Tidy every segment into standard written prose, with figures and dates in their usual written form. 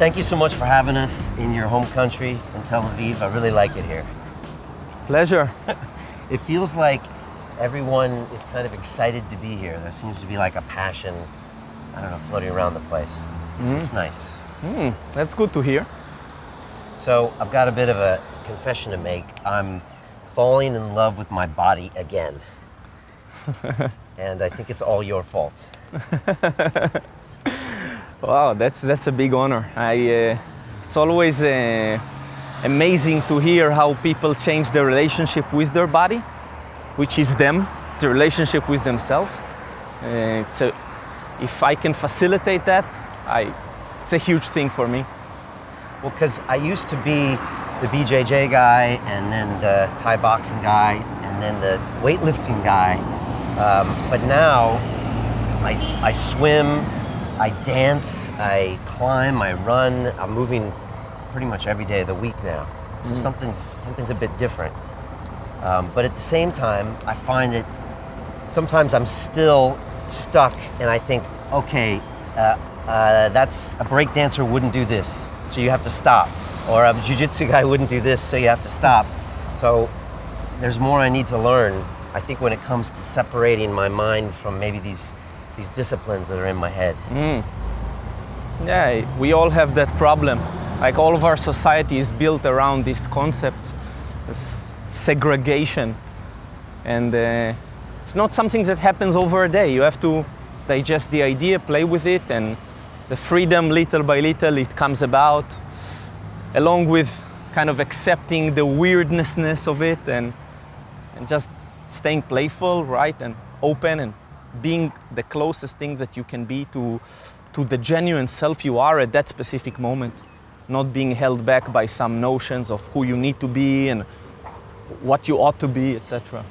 thank you so much for having us in your home country in Tel Aviv. I really like it here. Pleasure. It feels like everyone is kind of excited to be here. There seems to be like a passion, I don't know, floating around the place. It's nice. That's good to hear. So I've got a bit of a confession to make. I'm falling in love with my body again. And I think it's all your fault. Wow, that's a big honor. It's always amazing to hear how people change their relationship with their body, which is them, the relationship with themselves. If I can facilitate that, it's a huge thing for me. Well, because I used to be the BJJ guy, and then the Thai boxing guy, and then the weightlifting guy. But now I swim, I dance, I climb, I run. I'm moving pretty much every day of the week now. So something's a bit different. But at the same time, I find that sometimes I'm still stuck and I think, okay, that's a break dancer wouldn't do this, so you have to stop. Or a jiu-jitsu guy wouldn't do this, so you have to stop. So there's more I need to learn, I think, when it comes to separating my mind from maybe these disciplines that are in my head. Yeah, we all have that problem. Like, all of our society is built around these concepts, this segregation. And it's not something that happens over a day. You have to digest the idea, play with it, and the freedom, little by little, it comes about, along with kind of accepting the weirdness of it, and just staying playful, right, and open, and being the closest thing that you can be to the genuine self you are at that specific moment, not being held back by some notions of who you need to be and what you ought to be, etc.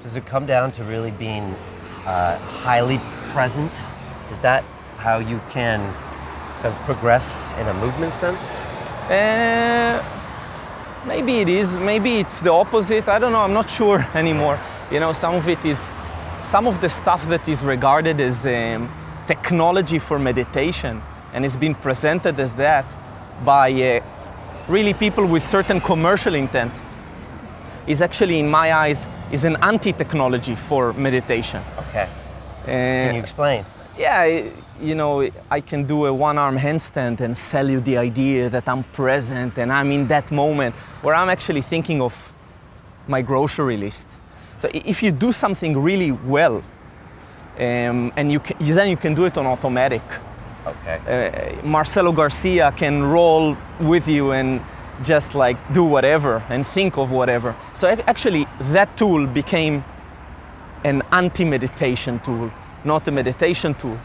Does it come down to really being highly present? Is that how you can kind of progress in a movement sense? Maybe it is, maybe it's the opposite. I don't know, I'm not sure anymore. You know, some of the stuff that is regarded as technology for meditation and is being presented as that by really people with certain commercial intent is actually, in my eyes, is an anti-technology for meditation. Okay. Can you explain? Yeah, you know, I can do a one-arm handstand and sell you the idea that I'm present and I'm in that moment where I'm actually thinking of my grocery list. So if you do something really well, and then you can do it on automatic. Okay. Marcelo Garcia can roll with you and just like do whatever and think of whatever. So actually that tool became an anti-meditation tool, not a meditation tool.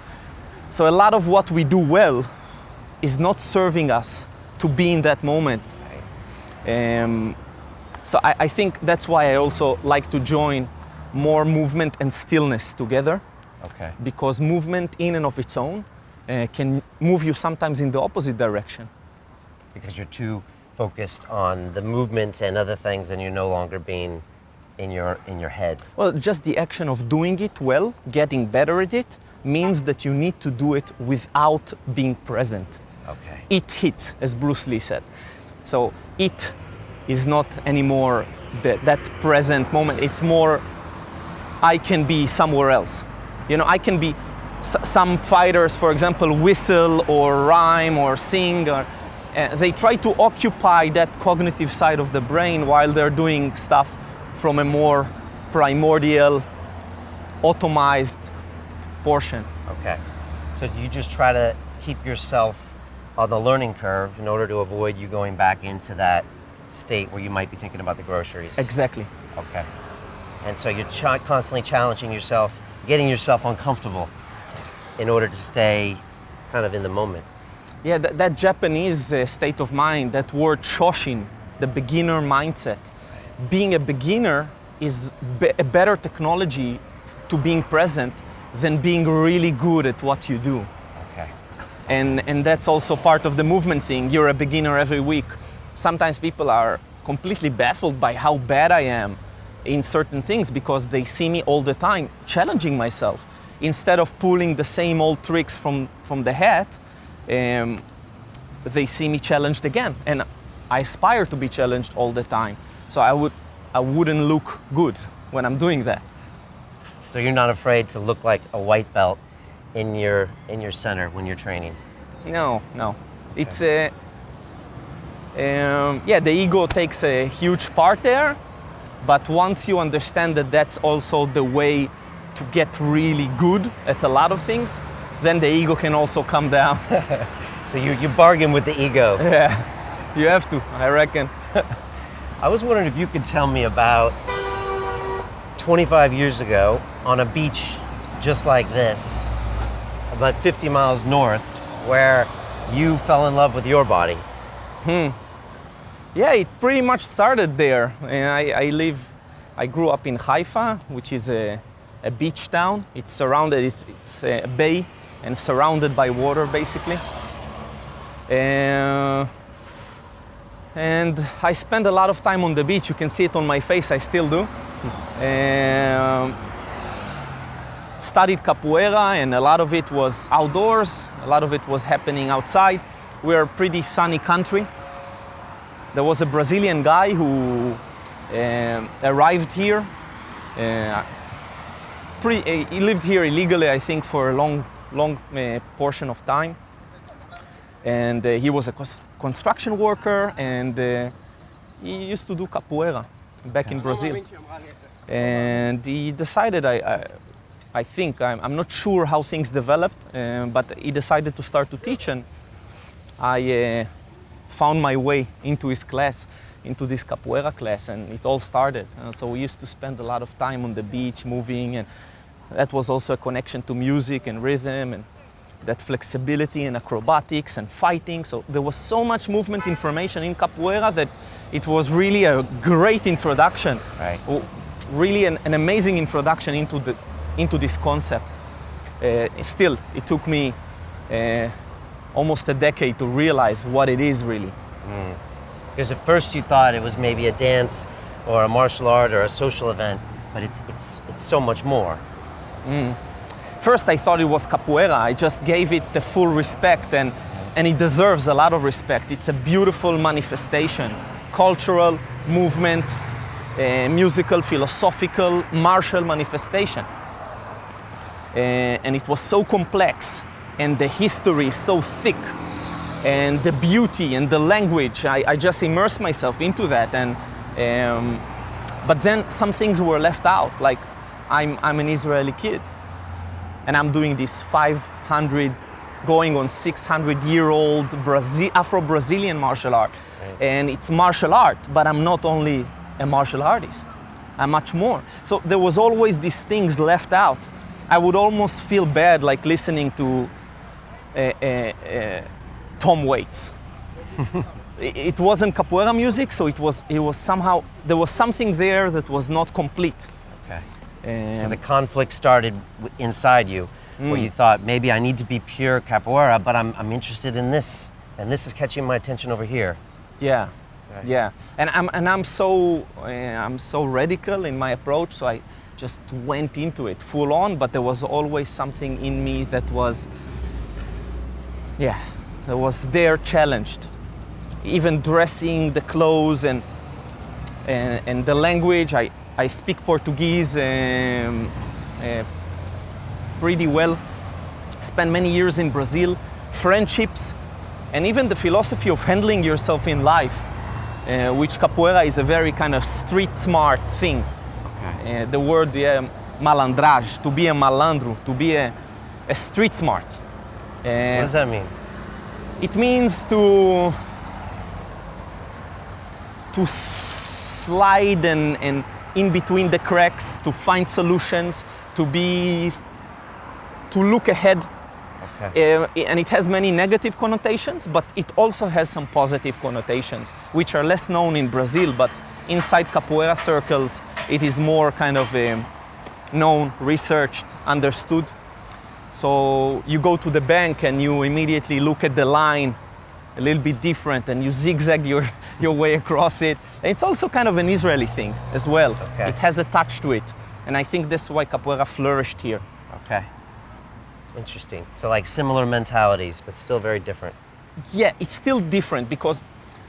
So a lot of what we do well is not serving us to be in that moment. So I think that's why I also like to join more movement and stillness together. Okay. Because movement in and of its own can move you sometimes in the opposite direction. Because you're too focused on the movement and other things and you're no longer being in your head. Well, just the action of doing it well, getting better at it, means that you need to do it without being present. Okay. It hits, as Bruce Lee said. So it is not anymore that present moment. It's more, I can be somewhere else. You know, I can be, some fighters, for example, whistle or rhyme or sing, or they try to occupy that cognitive side of the brain while they're doing stuff from a more primordial, automized portion. Okay. So you just try to keep yourself on the learning curve in order to avoid you going back into that state where you might be thinking about the groceries. Exactly. Okay. And so you're constantly challenging yourself, getting yourself uncomfortable in order to stay kind of in the moment. Yeah, that Japanese state of mind, that word shoshin, the beginner mindset. Being a beginner is a better technology to being present than being really good at what you do. Okay. And that's also part of the movement thing. You're a beginner every week. Sometimes people are completely baffled by how bad I am in certain things because they see me all the time challenging myself. Instead of pulling the same old tricks from the head, they see me challenged again. And I aspire to be challenged all the time. So I wouldn't look good when I'm doing that. So you're not afraid to look like a white belt in your center when you're training? No. It's yeah, the ego takes a huge part there, but once you understand that that's also the way to get really good at a lot of things, then the ego can also come down. So you bargain with the ego. Yeah, you have to, I reckon. I was wondering if you could tell me about 25 years ago on a beach just like this, about 50 miles north, where you fell in love with your body. Yeah, it pretty much started there. And I grew up in Haifa, which is a beach town. It's surrounded, it's a bay and surrounded by water, basically. And I spend a lot of time on the beach. You can see it on my face, I still do. Studied capoeira, and a lot of it was outdoors, a lot of it was happening outside. We're a pretty sunny country. There was a Brazilian guy who arrived here. He lived here illegally, I think, for a long portion of time. And he was a construction worker, and he used to do capoeira back in Brazil. And he decided, I think, I'm not sure how things developed, but he decided to start to teach, and I found my way into his class, into this capoeira class, and it all started. So we used to spend a lot of time on the beach moving, and that was also a connection to music and rhythm and that flexibility and acrobatics and fighting. So there was so much movement information in capoeira that it was really a great introduction. Right. Really an amazing introduction into this concept. Still, it took me almost a decade to realize what it is really. Because at first you thought it was maybe a dance or a martial art or a social event, but it's so much more. First I thought it was capoeira. I just gave it the full respect, and it deserves a lot of respect. It's a beautiful manifestation, cultural movement, musical, philosophical, martial manifestation. And it was so complex, and the history is so thick, and the beauty and the language. I just immersed myself into that, and but then some things were left out. Like I'm an Israeli kid, and I'm doing this 500, going on 600-year-old Afro-Brazilian martial art, right. And it's martial art, but I'm not only a martial artist. I'm much more. So there was always these things left out. I would almost feel bad, like listening to Tom Waits. It wasn't capoeira music, so it was somehow, there was something there that was not complete. Okay. So the conflict started inside you, where you thought, maybe I need to be pure capoeira, but I'm interested in this, and this is catching my attention over here. Yeah, right. Yeah. And I'm so radical in my approach, so I just went into it full on, but there was always something in me that was, that was there challenged. Even dressing, the clothes, and the language. I speak Portuguese pretty well. Spent many years in Brazil. Friendships, and even the philosophy of handling yourself in life, which capoeira is a very kind of street smart thing. Okay. The word malandragem, to be a malandro, to be a street smart. What does that mean? It means to slide and in between the cracks, to find solutions, to look ahead. Okay. And it has many negative connotations, but it also has some positive connotations, which are less known in Brazil, but inside capoeira circles, it is more kind of known, researched, understood. So you go to the bank and you immediately look at the line a little bit different, and you zigzag your way across it. And it's also kind of an Israeli thing as well. Okay. It has a touch to it. And I think that's why capoeira flourished here. Okay. Interesting. So like similar mentalities, but still very different. Yeah, it's still different because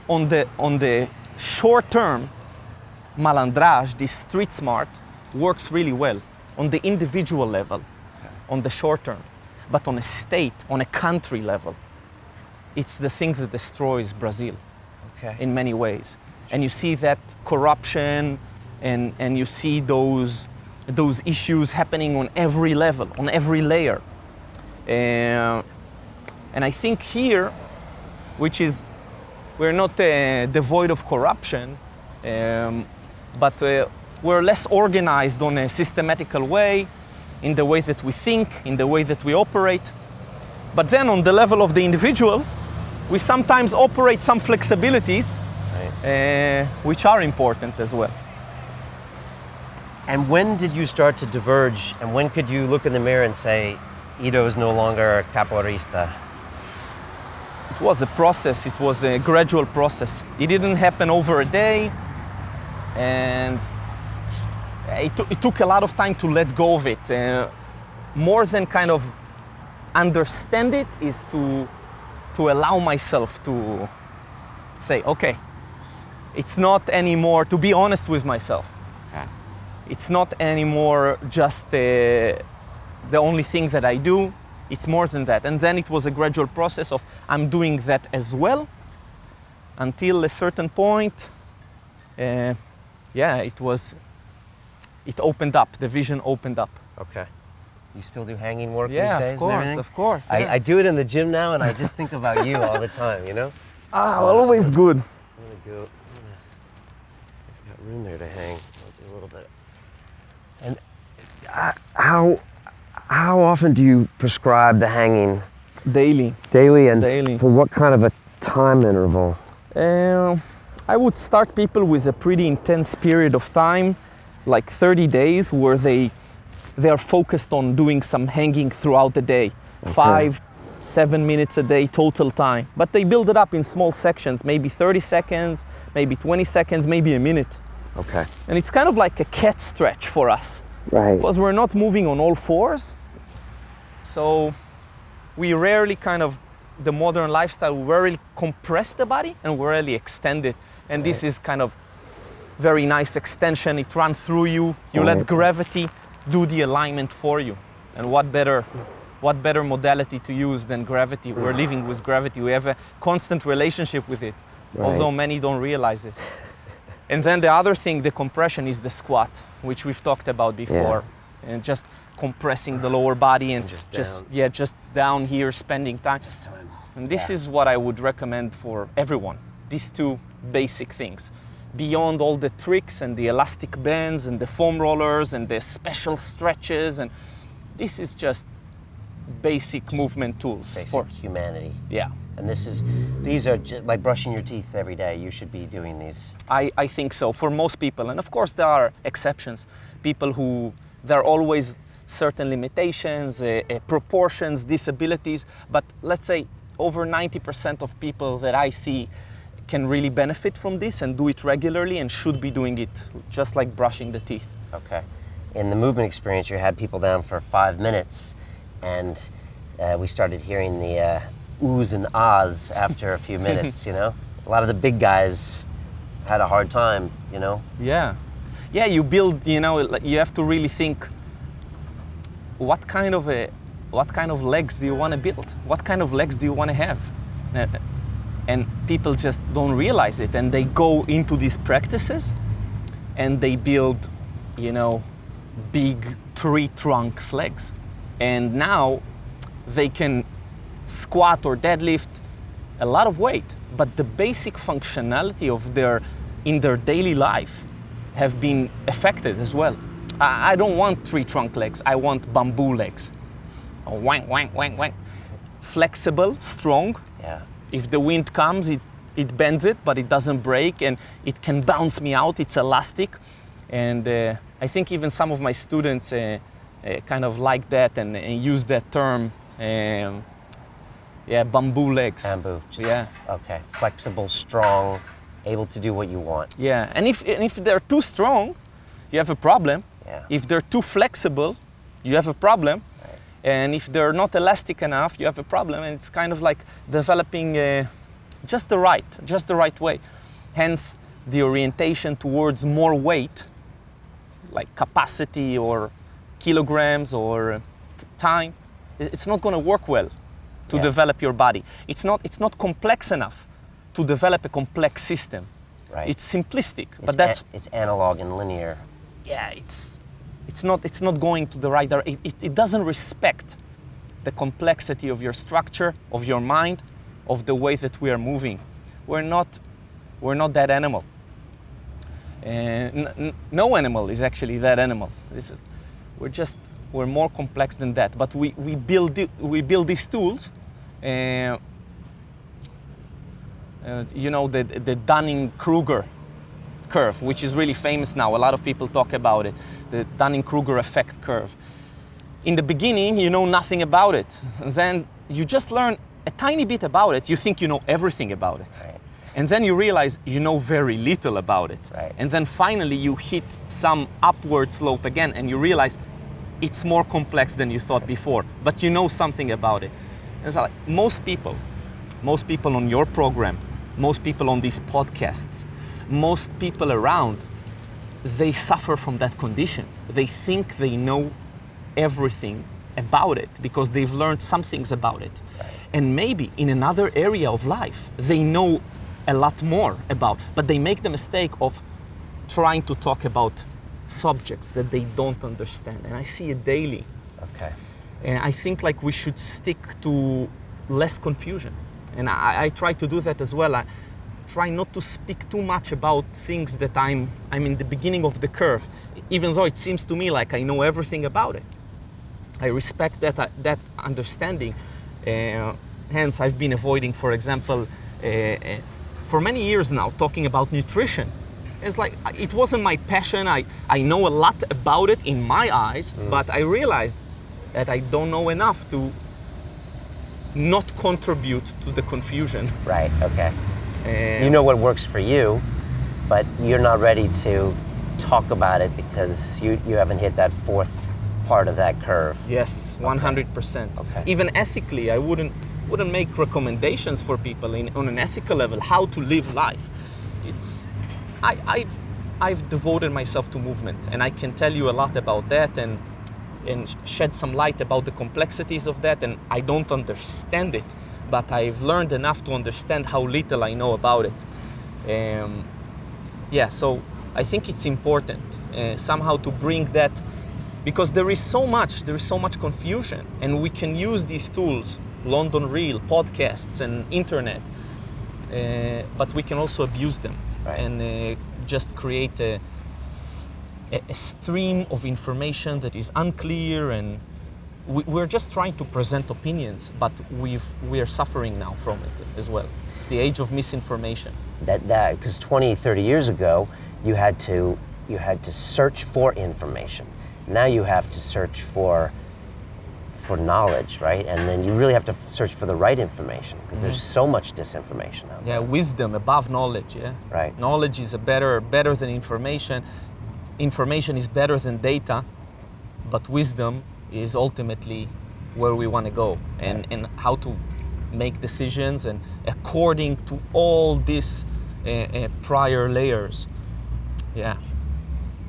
on the short term, malandrage, this street smart, works really well on the individual level, on the short term. But on a state, on a country level, it's the thing that destroys Brazil in many ways. And you see that corruption and you see those issues happening on every level, on every layer. And I think here, which is, we're not devoid of corruption, but we're less organized on a systematical way, in the way that we think, in the way that we operate. But then on the level of the individual, we sometimes operate some flexibilities, which are important as well. And when did you start to diverge, and when could you look in the mirror and say, Ido is no longer a capoeirista? It was a process, it was a gradual process. It didn't happen over a day, and it took a lot of time to let go of it. More than kind of understand it is to allow myself to say, okay, it's not anymore, to be honest with myself. It's not anymore just the only thing that I do, it's more than that. And then it was a gradual process of I'm doing that as well until a certain point, it opened up, the vision opened up. Okay. You still do hanging work these Yeah, days? of course, of course. Yeah. I do it in the gym now, and I just think about you all the time, you know? Always good. I'm gonna got room there to hang. I'll do a little bit. And how often do you prescribe the hanging? Daily. Daily, and Daily. for what kind of a time interval? I would start people with a pretty intense period of time, like 30 days, where they are focused on doing some hanging throughout the day. 5-7 minutes a day total time. But they build it up in small sections, maybe 30 seconds, maybe 20 seconds, maybe a minute. Okay. And it's kind of like a cat stretch for us. Right. Because we're not moving on all fours. So we rarely the modern lifestyle, we rarely compress the body and we rarely extend it. And this is kind of very nice extension. It runs through you. You let gravity do the alignment for you. And what better modality to use than gravity? We're living with gravity. We have a constant relationship with it, although many don't realize it. And then the other thing, the compression, is the squat, which we've talked about before. And just compressing the lower body and just down here, spending time. Just time. And this is what I would recommend for everyone. These two basic things. Beyond all the tricks and the elastic bands and the foam rollers and the special stretches, and this is just basic movement tools. Basic humanity. Yeah. And these are just like brushing your teeth every day. You should be doing these. I think so, for most people. And of course there are exceptions. People who, there are always certain limitations, proportions, disabilities, but let's say over 90% of people that I see can really benefit from this and do it regularly and should be doing it, just like brushing the teeth. Okay. In the movement experience, you had people down for 5 minutes, and we started hearing the oohs and ahs after a few minutes, you know? A lot of the big guys had a hard time, you know? Yeah. Yeah, you build, you know, you have to really think, what kind of legs do you want to build? What kind of legs do you want to have? And people just don't realize it, and they go into these practices and they build, you know, big tree trunks legs. And now they can squat or deadlift a lot of weight, but the basic functionality of in their daily life have been affected as well. I don't want tree trunk legs, I want bamboo legs. Wang, wang, wang, wang. Flexible, strong. Yeah. If the wind comes, it bends it, but it doesn't break, and it can bounce me out, it's elastic. And I think even some of my students kind of like that and use that term, bamboo legs. Bamboo. Yeah. Okay. Flexible, strong, able to do what you want. Yeah, and if they're too strong, you have a problem. Yeah. If they're too flexible, you have a problem. Right. And if they're not elastic enough, you have a problem, and it's kind of like developing just the right way. Hence, the orientation towards more weight, like capacity or kilograms or time, it's not going to work well to develop your body. It's not complex enough to develop a complex system. Right. It's simplistic, but that's it's analog and linear. yeah. It's not going to the right direction. It doesn't respect the complexity of your structure, of your mind, of the way that we are moving. We're not that animal. No animal is actually that animal. We're more complex than that. But we build these tools. You know, the Dunning-Kruger curve, which is really famous now. A lot of people talk about it, the Dunning-Kruger effect curve. In the beginning, you know nothing about it. And then you just learn a tiny bit about it. You think you know everything about it. Right. And then you realize you know very little about it. Right. And then finally you hit some upward slope again and you realize it's more complex than you thought before, but you know something about it. And so like, most people on your program, most people on these podcasts, most people around, they suffer from that condition. They think they know everything about it because they've learned some things about it. Right. And maybe in another area of life, they know a lot more about, but they make the mistake of trying to talk about subjects that they don't understand. And I see it daily. Okay. And I think like we should stick to less confusion. And I try to do that as well. I try not to speak too much about things that I'm in the beginning of the curve, even though it seems to me like I know everything about it. I respect that understanding. Hence, I've been avoiding, for example, for many years now, talking about nutrition. It's like, it wasn't my passion. I know a lot about it in my eyes, but I realized that I don't know enough to not contribute to the confusion. Right, okay. You know what works for you, but you're not ready to talk about it because you haven't hit that fourth part of that curve. Yes, 100%. Okay. Even ethically, I wouldn't make recommendations for people on an ethical level how to live life. I've devoted myself to movement, and I can tell you a lot about that and shed some light about the complexities of that. And I don't understand it, but I've learned enough to understand how little I know about it. So I think it's important somehow to bring that, because there is so much confusion, and we can use these tools, London Reel, podcasts, and internet, but we can also abuse them. Right. And just create a stream of information that is unclear, and we're just trying to present opinions, but we are suffering now from it as well. The age of misinformation. That because 20, 30 years ago, you had to search for information. Now you have to search for knowledge, right? And then you really have to search for the right information, because there's so much disinformation out there. Yeah, wisdom above knowledge, yeah? Right. Knowledge is better than information. Information is better than data, but wisdom is ultimately where we want to go, and how to make decisions, and according to all these prior layers. Yeah.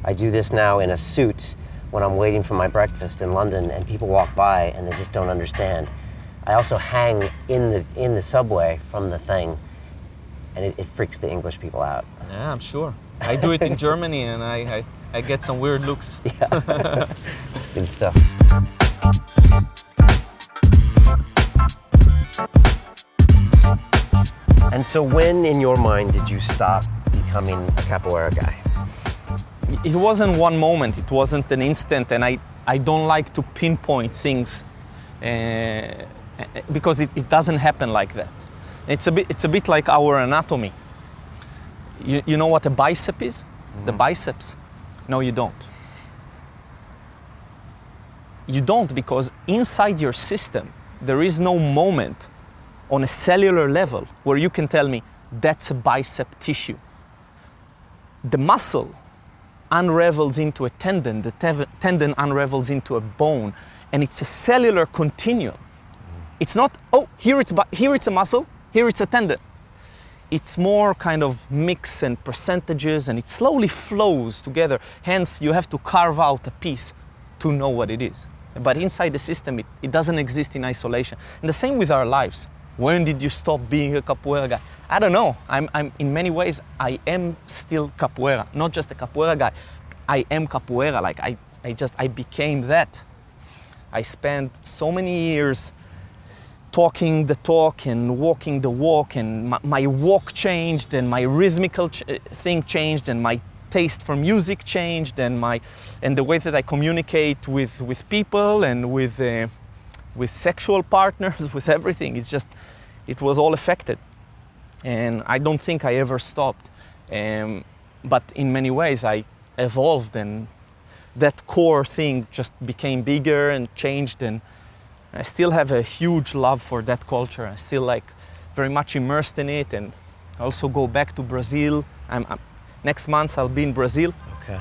I do this now in a suit when I'm waiting for my breakfast in London and people walk by and they just don't understand. I also hang in the subway from the thing, and it freaks the English people out. Yeah, I'm sure. I do it in Germany, and I get some weird looks. Yeah, it's good stuff. And so when, in your mind, did you stop becoming a capoeira guy? It wasn't one moment, it wasn't an instant, and I don't like to pinpoint things because it doesn't happen like that. It's a bit like our anatomy. You know what a bicep is? Mm-hmm. The biceps? No, you don't. You don't, because inside your system, there is no moment on a cellular level where you can tell me that's a bicep tissue. The muscle unravels into a tendon, the tendon unravels into a bone, and it's a cellular continuum. It's not, oh, here it's a muscle, here it's a tendon. It's more kind of mix and percentages, and it slowly flows together. Hence, you have to carve out a piece to know what it is. But inside the system, it doesn't exist in isolation. And the same with our lives. When did you stop being a capoeira guy? I don't know. I'm in many ways, I am still capoeira, not just a capoeira guy. I am capoeira. Like I became that. I spent so many years talking the talk and walking the walk, and my walk changed, and my rhythmical thing changed, and my taste for music changed, and the way that I communicate with people and with sexual partners, with everything. It was all affected, and I don't think I ever stopped. But in many ways, I evolved, and that core thing just became bigger and changed, and I still have a huge love for that culture. I still very much immersed in it, and I also go back to Brazil. Next month I'll be in Brazil. Okay.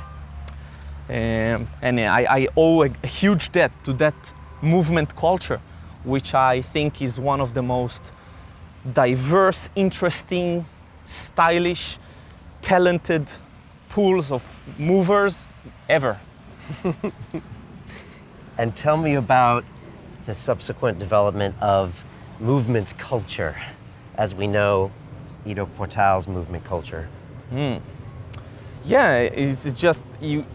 And I owe a huge debt to that movement culture, which I think is one of the most diverse, interesting, stylish, talented pools of movers ever. And tell me about the subsequent development of movement culture, as we know Ido Portal's movement culture. Yeah, it's just you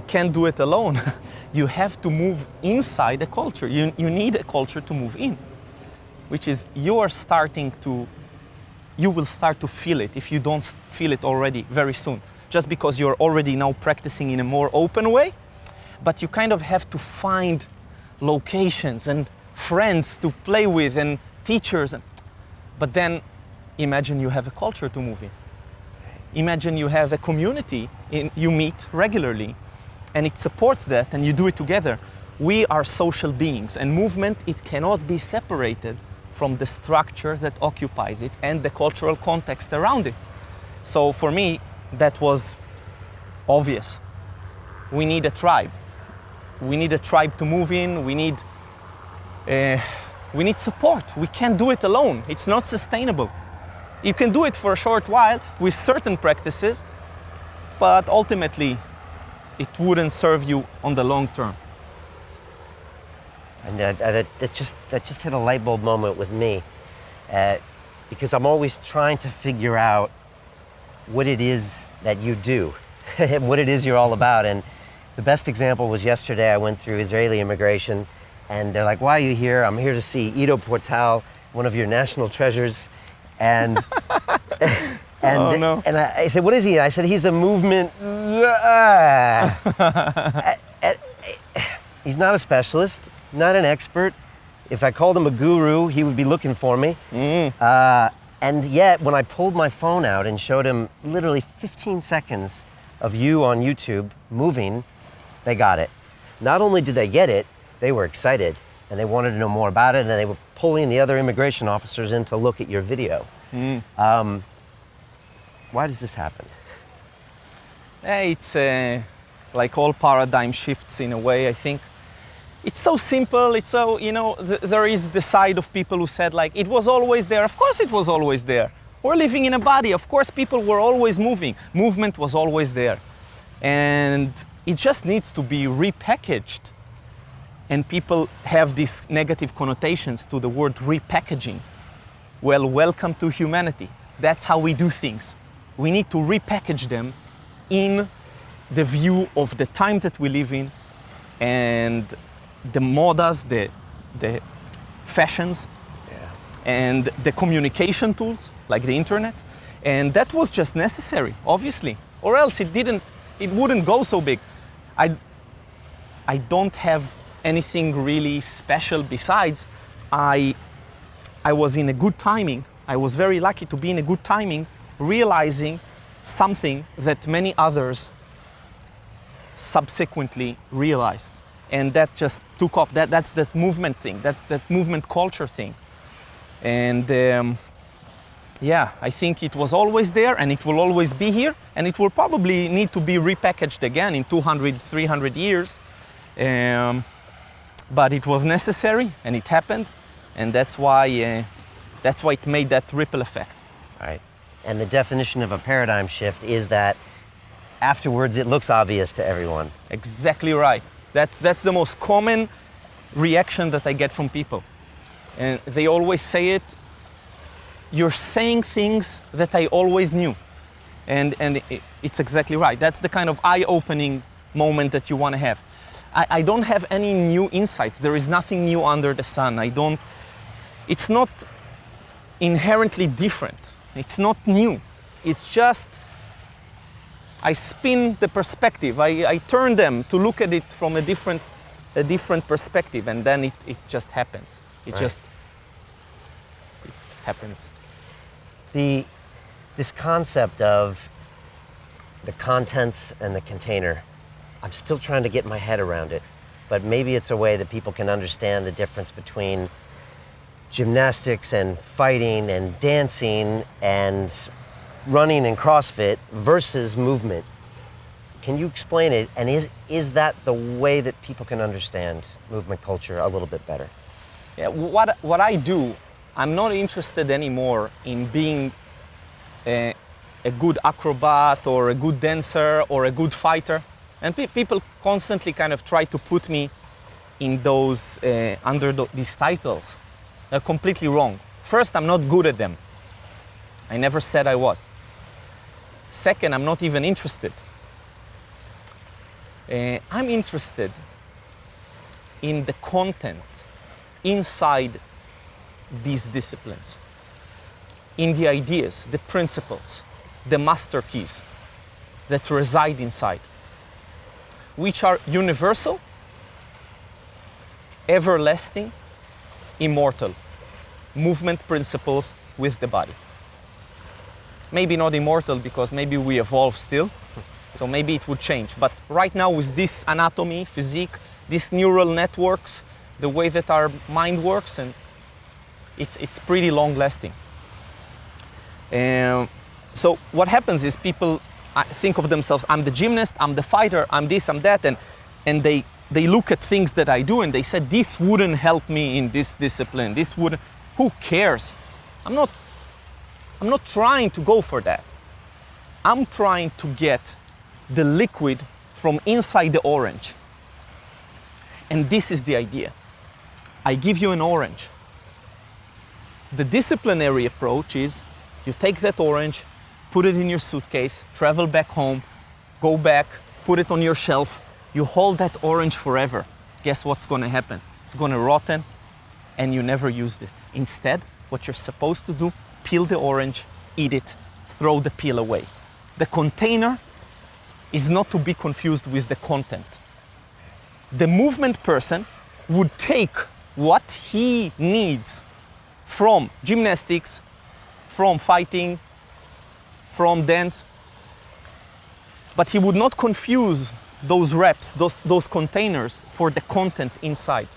can't do it alone. You have to move inside a culture. You need a culture to move in, which is you will start to feel it if you don't feel it already very soon, just because you're already now practicing in a more open way, but you kind of have to find locations and friends to play with and teachers. But then imagine you have a culture to move in. Imagine you have a community you meet regularly, and it supports that, and you do it together. We are social beings, and movement, it cannot be separated from the structure that occupies it and the cultural context around it. So for me, that was obvious. We need a tribe. We need a tribe to move in. We need support. We can't do it alone. It's not sustainable. You can do it for a short while with certain practices, but ultimately it wouldn't serve you on the long term. And that just hit a light bulb moment with me, because I'm always trying to figure out what it is that you do and what it is you're all about. And the best example was yesterday. I went through Israeli immigration, and they're like, "Why are you here?" "I'm here to see Ido Portal, one of your national treasures." And and I said, "What is he?" I said, "He's a movement." He's not a specialist, not an expert. If I called him a guru, he would be looking for me. And yet, when I pulled my phone out and showed him literally 15 seconds of you on YouTube moving, they got it. Not only did they get it, they were excited, and they wanted to know more about it, and they were pulling the other immigration officers in to look at your video. Why does this happen? It's like all paradigm shifts in a way, I think. It's so simple, it's so, there is the side of people who said like, it was always there. Of course it was always there. We're living in a body. Of course people were always moving. Movement was always there. And it just needs to be repackaged. And people have these negative connotations to the word repackaging. Well, welcome to humanity. That's how we do things. We need to repackage them in the view of the time that we live in, and the modas, the fashions, and the communication tools like the internet. And that was just necessary, obviously, or else it wouldn't go so big. I don't have anything really special besides I was in a good timing. I was very lucky to be in a good timing, realizing something that many others subsequently realized. And that just took off. That's that movement thing, that movement culture thing. And Yeah, I think it was always there and it will always be here, and it will probably need to be repackaged again in 200, 300 years. But it was necessary and it happened, and that's why it made that ripple effect. Right. And the definition of a paradigm shift is that afterwards it looks obvious to everyone. Exactly right. That's the most common reaction that I get from people. And they always say it, you're saying things that I always knew. And it's exactly right. That's the kind of eye-opening moment that you want to have. I don't have any new insights. There is nothing new under the sun. It's not inherently different. It's not new. It's just, I spin the perspective. I turn them to look at it from a different perspective, and then it just happens. It happens. This concept of the contents and the container, I'm still trying to get my head around it, but maybe it's a way that people can understand the difference between gymnastics and fighting and dancing and running and CrossFit versus movement. Can you explain it? And is that the way that people can understand movement culture a little bit better? Yeah, what I do, I'm not interested anymore in being a good acrobat or a good dancer or a good fighter. And people constantly kind of try to put me in those, under these titles. They're completely wrong. First, I'm not good at them. I never said I was. Second, I'm not even interested. I'm interested in the content inside these disciplines, in the ideas, the principles, the master keys that reside inside, which are universal, everlasting, immortal movement principles with the body. Maybe not immortal because maybe we evolve still, so maybe it would change. But right now with this anatomy, physique, these neural networks, the way that our mind works, and it's pretty long lasting. So what happens is people think of themselves, I'm the gymnast, I'm the fighter, I'm this, I'm that, and they look at things that I do and they said, this wouldn't help me in this discipline, this wouldn't, who cares? I'm not trying to go for that. I'm trying to get the liquid from inside the orange. And this is the idea. I give you an orange. The disciplinary approach is you take that orange, put it in your suitcase, travel back home, go back, put it on your shelf. You hold that orange forever. Guess what's going to happen? It's going to rotten and you never used it. Instead, what you're supposed to do, peel the orange, eat it, throw the peel away. The container is not to be confused with the content. The movement person would take what he needs from gymnastics, from fighting, from dance, but he would not confuse those reps, those containers for the content inside.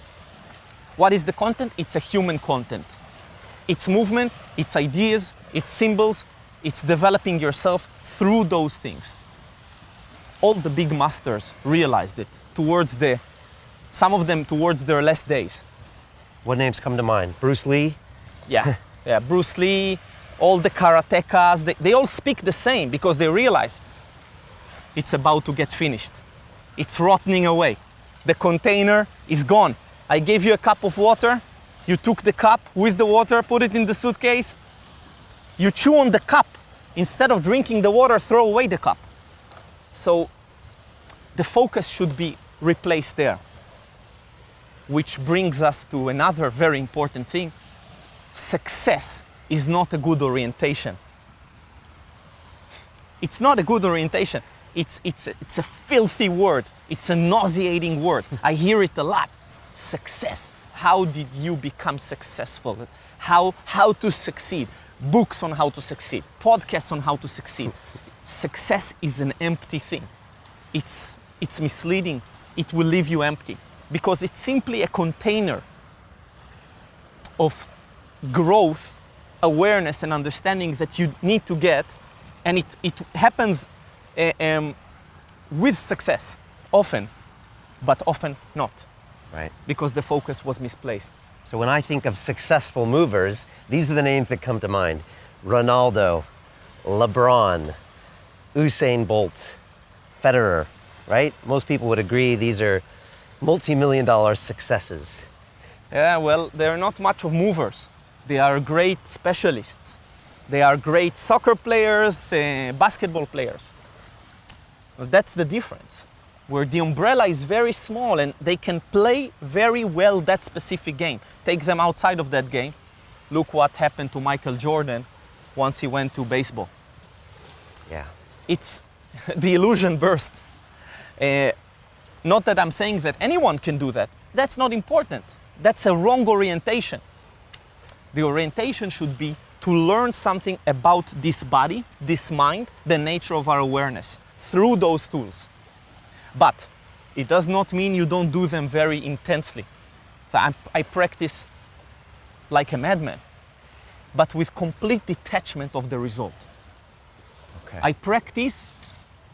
What is the content? It's a human content. It's movement, it's ideas, it's symbols, it's developing yourself through those things. All the big masters realized it some of them towards their last days. What names come to mind? Bruce Lee? Yeah, Bruce Lee, all the karatekas, they all speak the same because they realize it's about to get finished. It's rotting away. The container is gone. I gave you a cup of water. You took the cup with the water, put it in the suitcase. You chew on the cup. Instead of drinking the water, throw away the cup. So the focus should be replaced there. Which brings us to another very important thing. Success is not a good orientation. It's not a good orientation. It's a filthy word. It's a nauseating word. I hear it a lot. Success. How did you become successful? How to succeed. Books on how to succeed. Podcasts on how to succeed. Success is an empty thing. It's misleading. It will leave you empty because it's simply a container of growth awareness and understanding that you need to get, and it happens with success, often, but often not. Right. Because the focus was misplaced. So when I think of successful movers, these are the names that come to mind. Ronaldo, LeBron, Usain Bolt, Federer, right? Most people would agree these are multi-million-dollar successes. Yeah, well, they're not much of movers. They are great specialists. They are great soccer players, basketball players. Well, that's the difference, where the umbrella is very small and they can play very well that specific game. Take them outside of that game. Look what happened to Michael Jordan once he went to baseball. Yeah. It's the illusion burst. Not that I'm saying that anyone can do that. That's not important. That's a wrong orientation. The orientation should be to learn something about this body, this mind, the nature of our awareness through those tools. But it does not mean you don't do them very intensely. So I practice like a madman, but with complete detachment of the result. Okay. I practice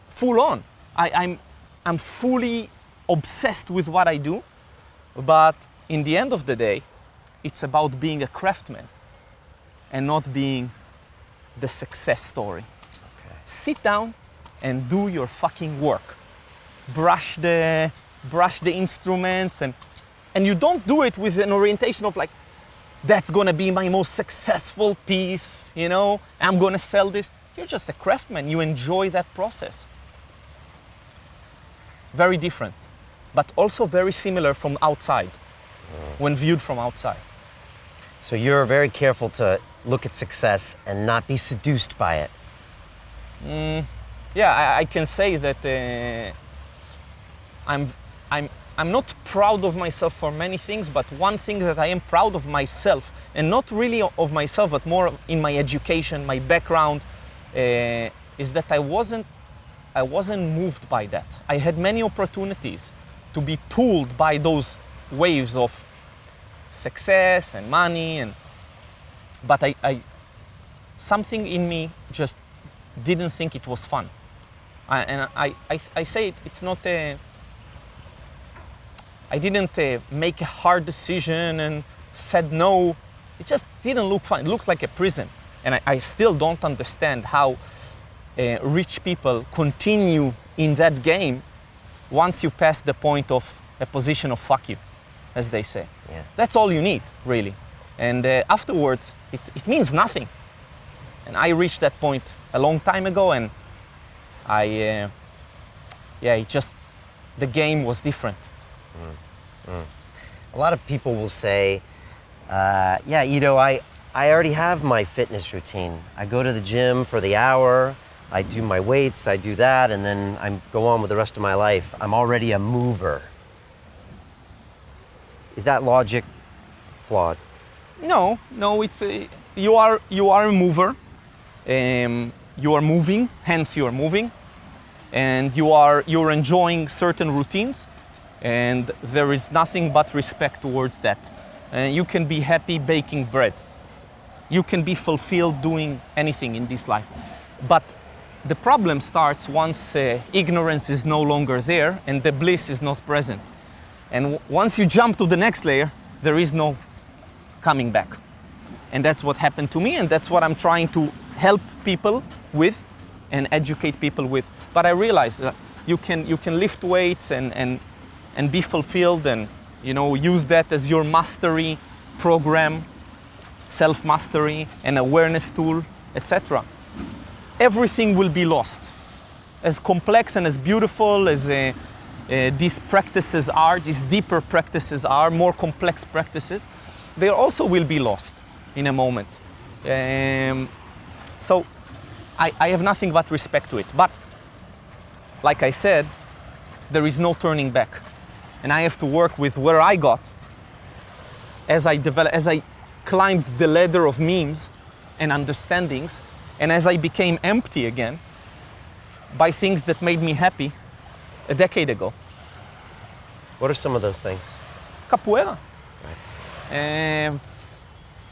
full on. I'm fully obsessed with what I do, but in the end of the day, it's about being a craftsman and not being the success story. Okay. Sit down and do your fucking work. Brush the instruments, and you don't do it with an orientation of like, that's gonna be my most successful piece, you know, I'm gonna sell this. You're just a craftsman, you enjoy that process. It's very different, but also very similar from outside, when viewed from outside. So you're very careful to look at success and not be seduced by it. Yeah, I can say that I'm not proud of myself for many things, but one thing that I am proud of myself, and not really of myself, but more in my education, my background, is that I wasn't moved by that. I had many opportunities to be pulled by those waves of success and money, but I something in me just didn't think it was fun. I say it's not a. I didn't make a hard decision and said no. It just didn't look fun. It looked like a prison. And I still don't understand how rich people continue in that game once you pass the point of a position of fuck you, as they say. Yeah. That's all you need, really. And afterwards, it means nothing. And I reached that point a long time ago, and the game was different. A lot of people will say, yeah, Ido, I already have my fitness routine. I go to the gym for the hour, I do my weights, I do that, and then I go on with the rest of my life. I'm already a mover. Is that logic flawed? No, it's you are a mover. You are moving, hence you are moving, and you're enjoying certain routines. And there is nothing but respect towards that. And you can be happy baking bread. You can be fulfilled doing anything in this life. But the problem starts once ignorance is no longer there and the bliss is not present. And once you jump to the next layer, there is no coming back. And that's what happened to me, and that's what I'm trying to help people with and educate people with. But I realize that you can lift weights and be fulfilled, and use that as your mastery program, self-mastery, an awareness tool, etc. Everything will be lost. As complex and as beautiful as these practices are, these deeper practices are, more complex practices, they also will be lost in a moment. So I have nothing but respect to it. But like I said, there is no turning back. And I have to work with where I got as I climbed the ladder of memes and understandings, and as I became empty again by things that made me happy a decade ago. What are some of those things? Capoeira. Right.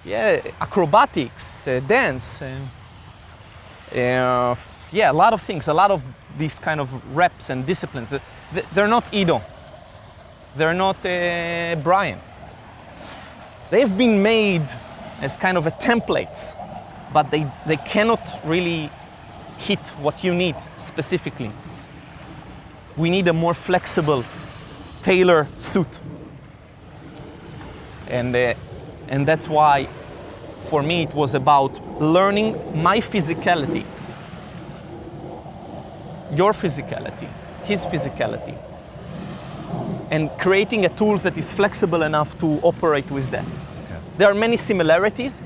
Yeah, acrobatics, dance, yeah, a lot of things, a lot of these kind of reps and disciplines. They're not Ido, they're not Brian. They've been made as kind of a templates, but they cannot really hit what you need specifically. We need a more flexible, tailor suit. And that's why, for me, it was about learning my physicality, your physicality, his physicality, and creating a tool that is flexible enough to operate with that. Okay. There are many similarities,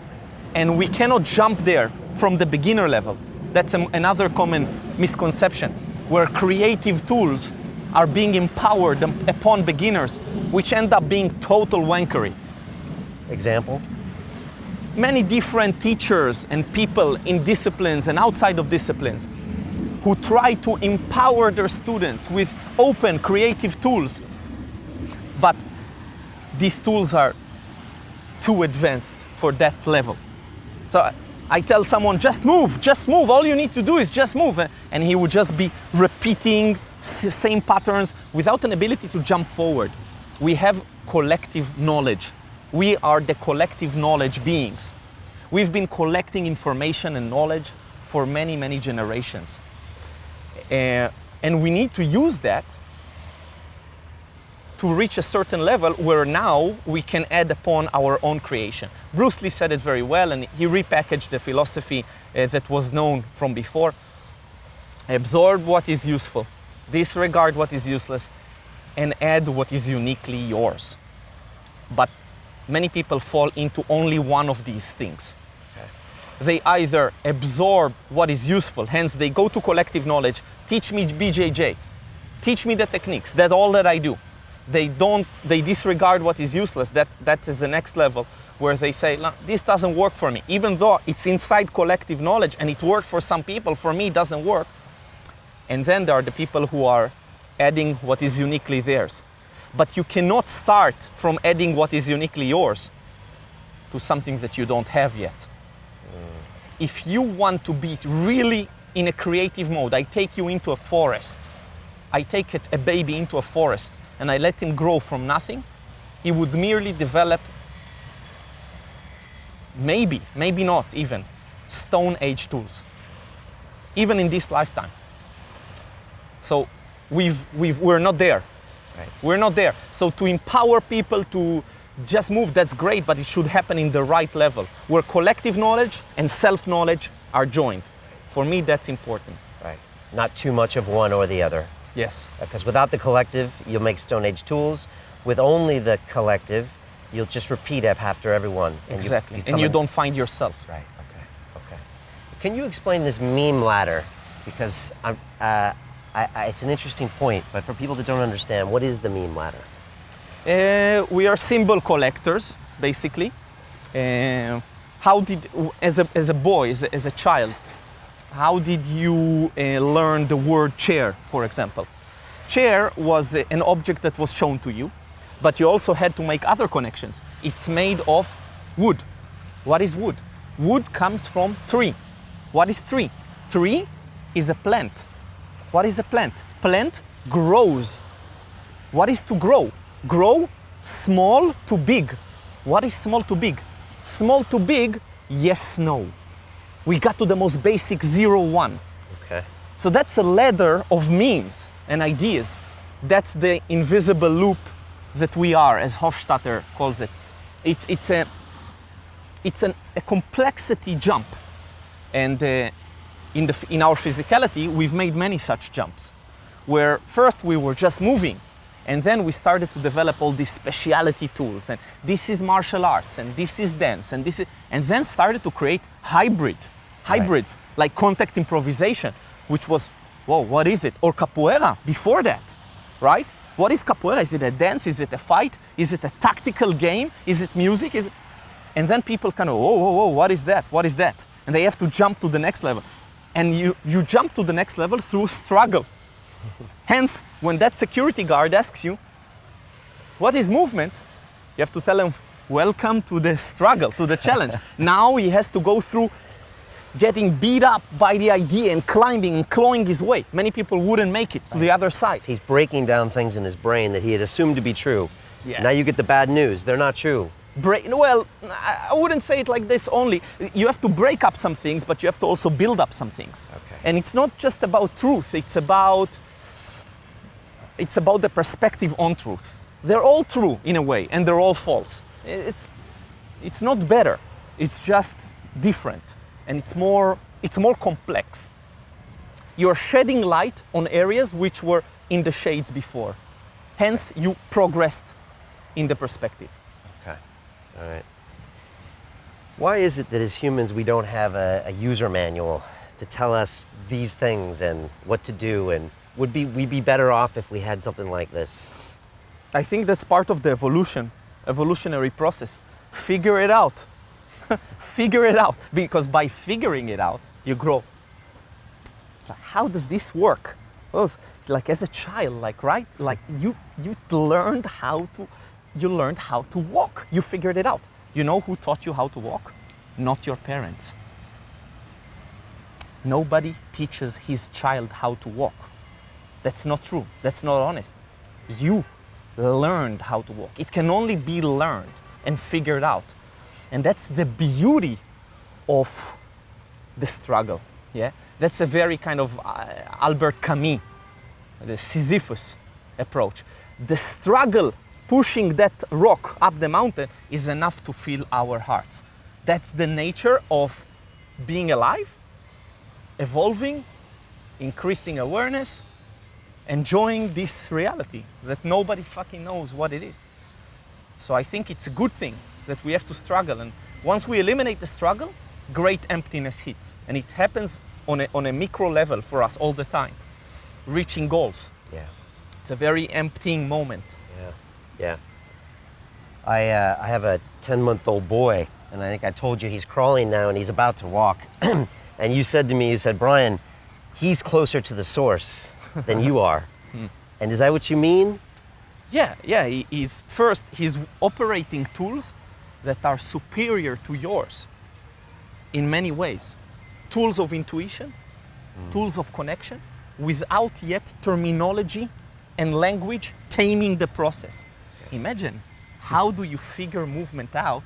and we cannot jump there from the beginner level. That's another common misconception, where creative tools are being empowered upon beginners, which end up being total wankery. Example? Many different teachers and people in disciplines and outside of disciplines who try to empower their students with open, creative tools. But these tools are too advanced for that level. So I tell someone, just move, all you need to do is just move. And he would just be repeating same patterns without an ability to jump forward. We have collective knowledge. We are the collective knowledge beings. We've been collecting information and knowledge for many, many generations. And we need to use that to reach a certain level where now we can add upon our own creation. Bruce Lee said it very well, and he repackaged the philosophy that was known from before. Absorb what is useful, disregard what is useless, and add what is uniquely yours. But many people fall into only one of these things. Okay. They either absorb what is useful, hence they go to collective knowledge, teach me BJJ, teach me the techniques, that's all that I do. They disregard what is useless. That is the next level where they say, this doesn't work for me. Even though it's inside collective knowledge and it worked for some people, for me it doesn't work. And then there are the people who are adding what is uniquely theirs. But you cannot start from adding what is uniquely yours to something that you don't have yet. If you want to be really in a creative mode, I take you into a forest. I take a baby into a forest and I let him grow from nothing. He would merely develop, maybe not even, Stone Age tools, even in this lifetime. So we're not there. Right. We're not there. So to empower people to just move, that's great, but it should happen in the right level, where collective knowledge and self-knowledge are joined. For me, that's important. Right. Not too much of one or the other. Yes. Because without the collective, you'll make Stone Age tools. With only the collective, you'll just repeat after everyone. Exactly. And you don't find yourself. Right. Okay. Can you explain this meme ladder? Because it's an interesting point, but for people that don't understand, what is the meme ladder? We are symbol collectors, basically. How did, as a boy, as a child, how did you learn the word chair, for example? Chair was an object that was shown to you, but you also had to make other connections. It's made of wood. What is wood? Wood comes from tree. What is tree? Tree is a plant. What is a plant? Plant grows. What is to grow? Grow small to big. What is small to big? Small to big, yes, no. We got to the most basic 0, 1. Okay. So that's a ladder of memes and ideas. That's the invisible loop that we are, as Hofstadter calls it. It's a complexity jump. And in our physicality, we've made many such jumps, where first we were just moving, and then we started to develop all these speciality tools, and this is martial arts, and this is dance, and then started to create hybrids, right, like contact improvisation, which was, whoa, what is it? Or capoeira before that, right? What is capoeira? Is it a dance? Is it a fight? Is it a tactical game? Is it music? And then people kind of, whoa, what is that? What is that? And they have to jump to the next level. And you jump to the next level through struggle. Hence, when that security guard asks you, what is movement? You have to tell him, welcome to the struggle, to the challenge. Now he has to go through getting beat up by the idea and climbing and clawing his way. Many people wouldn't make it to the other side. He's breaking down things in his brain that he had assumed to be true. Yeah. Now you get the bad news. They're not true. Well, I wouldn't say it like this only. You have to break up some things, but you have to also build up some things. Okay. And it's not just about truth, it's about the perspective on truth. They're all true in a way, and they're all false. It's not better, it's just different. And it's more complex. You're shedding light on areas which were in the shades before. Hence, you progressed in the perspective. Okay, all right. Why is it that as humans we don't have a user manual to tell us these things and what to do, and would we be better off if we had something like this? I think that's part of the evolutionary process. Figure it out. Figure it out, because by figuring it out, you grow. It's like, how does this work? Well, it's like as a child, right? Like you learned how to walk. You figured it out. You know who taught you how to walk? Not your parents. Nobody teaches his child how to walk. That's not true. That's not honest. You learned how to walk. It can only be learned and figured out. And that's the beauty of the struggle. Yeah, that's a very kind of Albert Camus, the Sisyphus approach. The struggle pushing that rock up the mountain is enough to fill our hearts. That's the nature of being alive, evolving, increasing awareness, enjoying this reality that nobody fucking knows what it is. So I think it's a good thing that we have to struggle, and once we eliminate the struggle, great emptiness hits, and it happens on a micro level for us all the time, reaching goals. Yeah. It's a very emptying moment. Yeah. I have a 10-month-old boy, and I think I told you he's crawling now and he's about to walk. And you said to me, Brian, he's closer to the source than you are. And is that what you mean? Yeah, he's operating tools that are superior to yours in many ways. Tools of intuition, tools of connection, without yet terminology and language taming the process. Imagine, how do you figure movement out?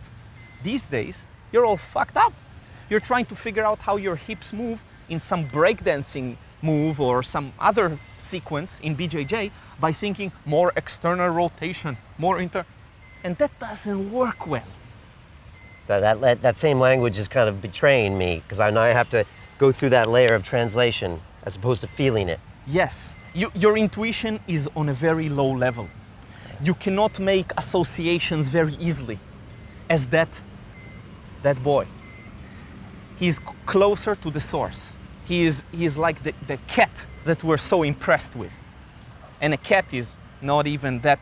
These days, you're all fucked up. You're trying to figure out how your hips move in some breakdancing move or some other sequence in BJJ by thinking more external rotation, and that doesn't work well. That same language is kind of betraying me, because now I have to go through that layer of translation as opposed to feeling it. Yes, your intuition is on a very low level. You cannot make associations very easily as that boy. He's closer to the source. He is like the cat that we're so impressed with. And a cat is not even that,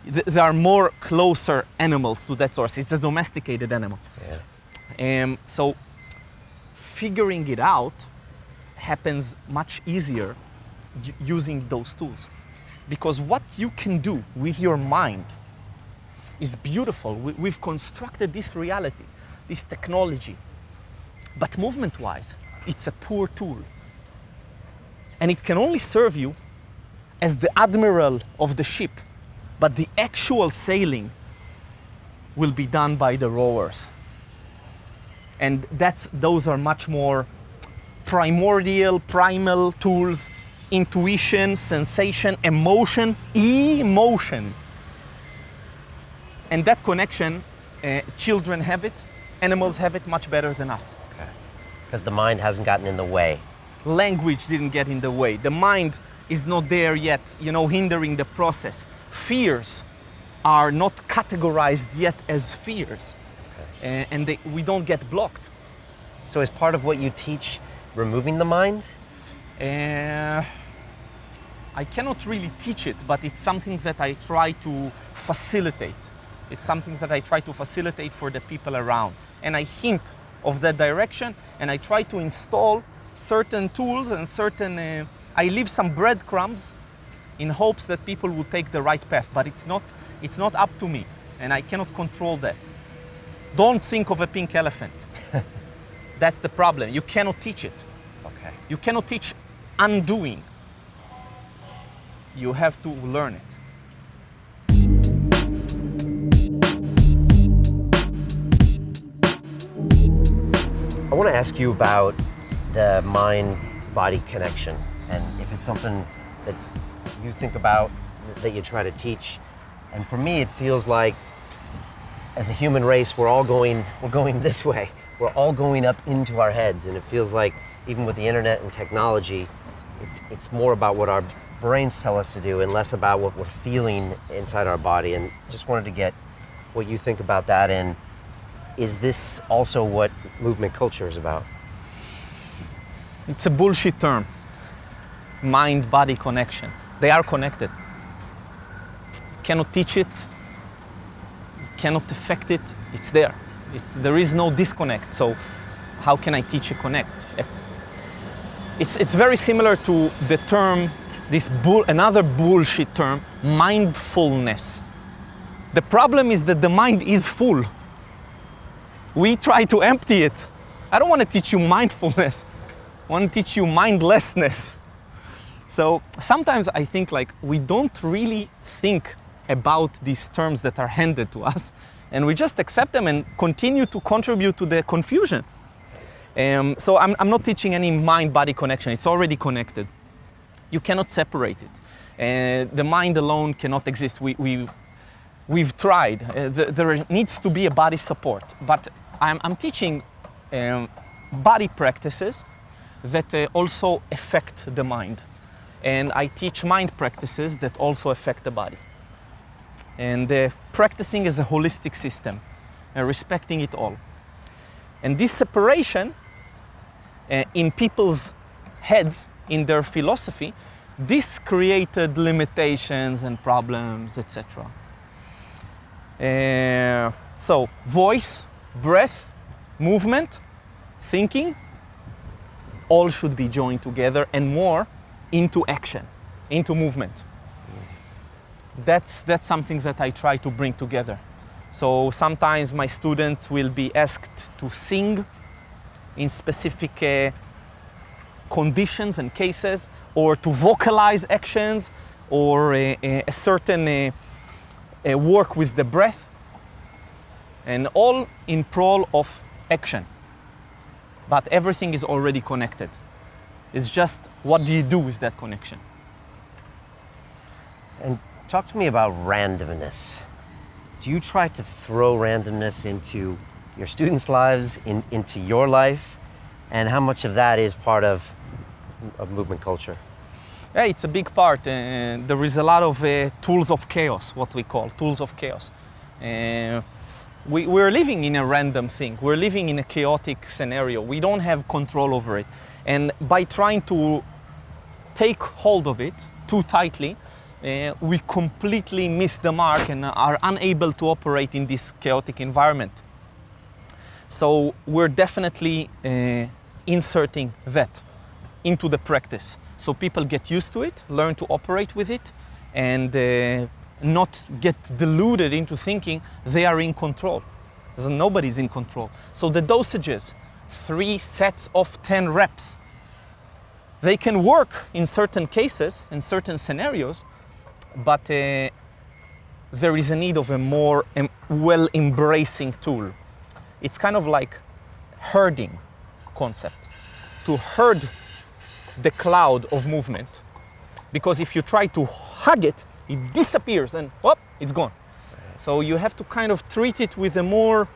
there are more closer animals to that source. It's a domesticated animal. Yeah. So figuring it out happens much easier using those tools. Because what you can do with your mind is beautiful. We've constructed this reality, this technology. But movement-wise, it's a poor tool. And it can only serve you as the admiral of the ship, but the actual sailing will be done by the rowers. And those are much more primal tools: intuition, sensation, emotion. And that connection, children have it, animals have it much better than us. Okay. Because the mind hasn't gotten in the way. Language didn't get in the way. The mind is not there yet, hindering the process. Fears are not categorized yet as fears. Okay. And we don't get blocked. So is part of what you teach removing the mind? I cannot really teach it, but it's something that I try to facilitate. It's something that I try to facilitate for the people around. And I hint of that direction, and I try to install certain tools and I leave some breadcrumbs in hopes that people will take the right path, but it's not up to me. and I cannot control that. Don't think of a pink elephant. That's the problem. You cannot teach it. Okay. You cannot teach undoing. You have to learn it. I want to ask you about the mind-body connection, and if it's something that you think about, that you try to teach. And for me, it feels like, as a human race, we're going this way. We're all going up into our heads, and it feels like, even with the internet and technology, it's more about what our brains tell us to do and less about what we're feeling inside our body. And just wanted to get what you think about that, and is this also what movement culture is about? It's a bullshit term. Mind-body connection. They are connected. You cannot teach it. You cannot affect it. It's there. There is no disconnect. So how can I teach a connect? It's very similar to the term, another bullshit term, mindfulness. The problem is that the mind is full. We try to empty it. I don't want to teach you mindfulness. I want to teach you mindlessness. So sometimes I think like we don't really think about these terms that are handed to us, and we just accept them and continue to contribute to the confusion. So I'm not teaching any mind-body connection. It's already connected. You cannot separate it. The mind alone cannot exist. We've tried. There needs to be a body support, but I'm teaching body practices that also affect the mind. And I teach mind practices that also affect the body. And practicing is a holistic system, and respecting it all. And this separation in people's heads, in their philosophy, this created limitations and problems, etc. So voice, breath, movement, thinking, all should be joined together and more into action, into movement. That's something that I try to bring together. So sometimes my students will be asked to sing in specific conditions and cases, or to vocalize actions, or a certain work with the breath, and all in prol of action. But everything is already connected. It's just, what do you do with that connection? And talk to me about randomness. Do you try to throw randomness into your students' lives, into your life? And how much of that is part of movement culture? Yeah, it's a big part. There is a lot of tools of chaos, what we call tools of chaos. We're living in a random thing. We're living in a chaotic scenario. We don't have control over it. And by trying to take hold of it too tightly, we completely miss the mark and are unable to operate in this chaotic environment. So we're definitely inserting that into the practice. So people get used to it, learn to operate with it, and not get deluded into thinking they are in control. Nobody's in control. So the dosages, 3 sets of 10 reps, they can work in certain cases, in certain scenarios, but there is a need of a more well-embracing tool. It's kind of like herding concept, to herd the cloud of movement. Because if you try to hug it, it disappears and whoop, it's gone. So you have to kind of treat it with a more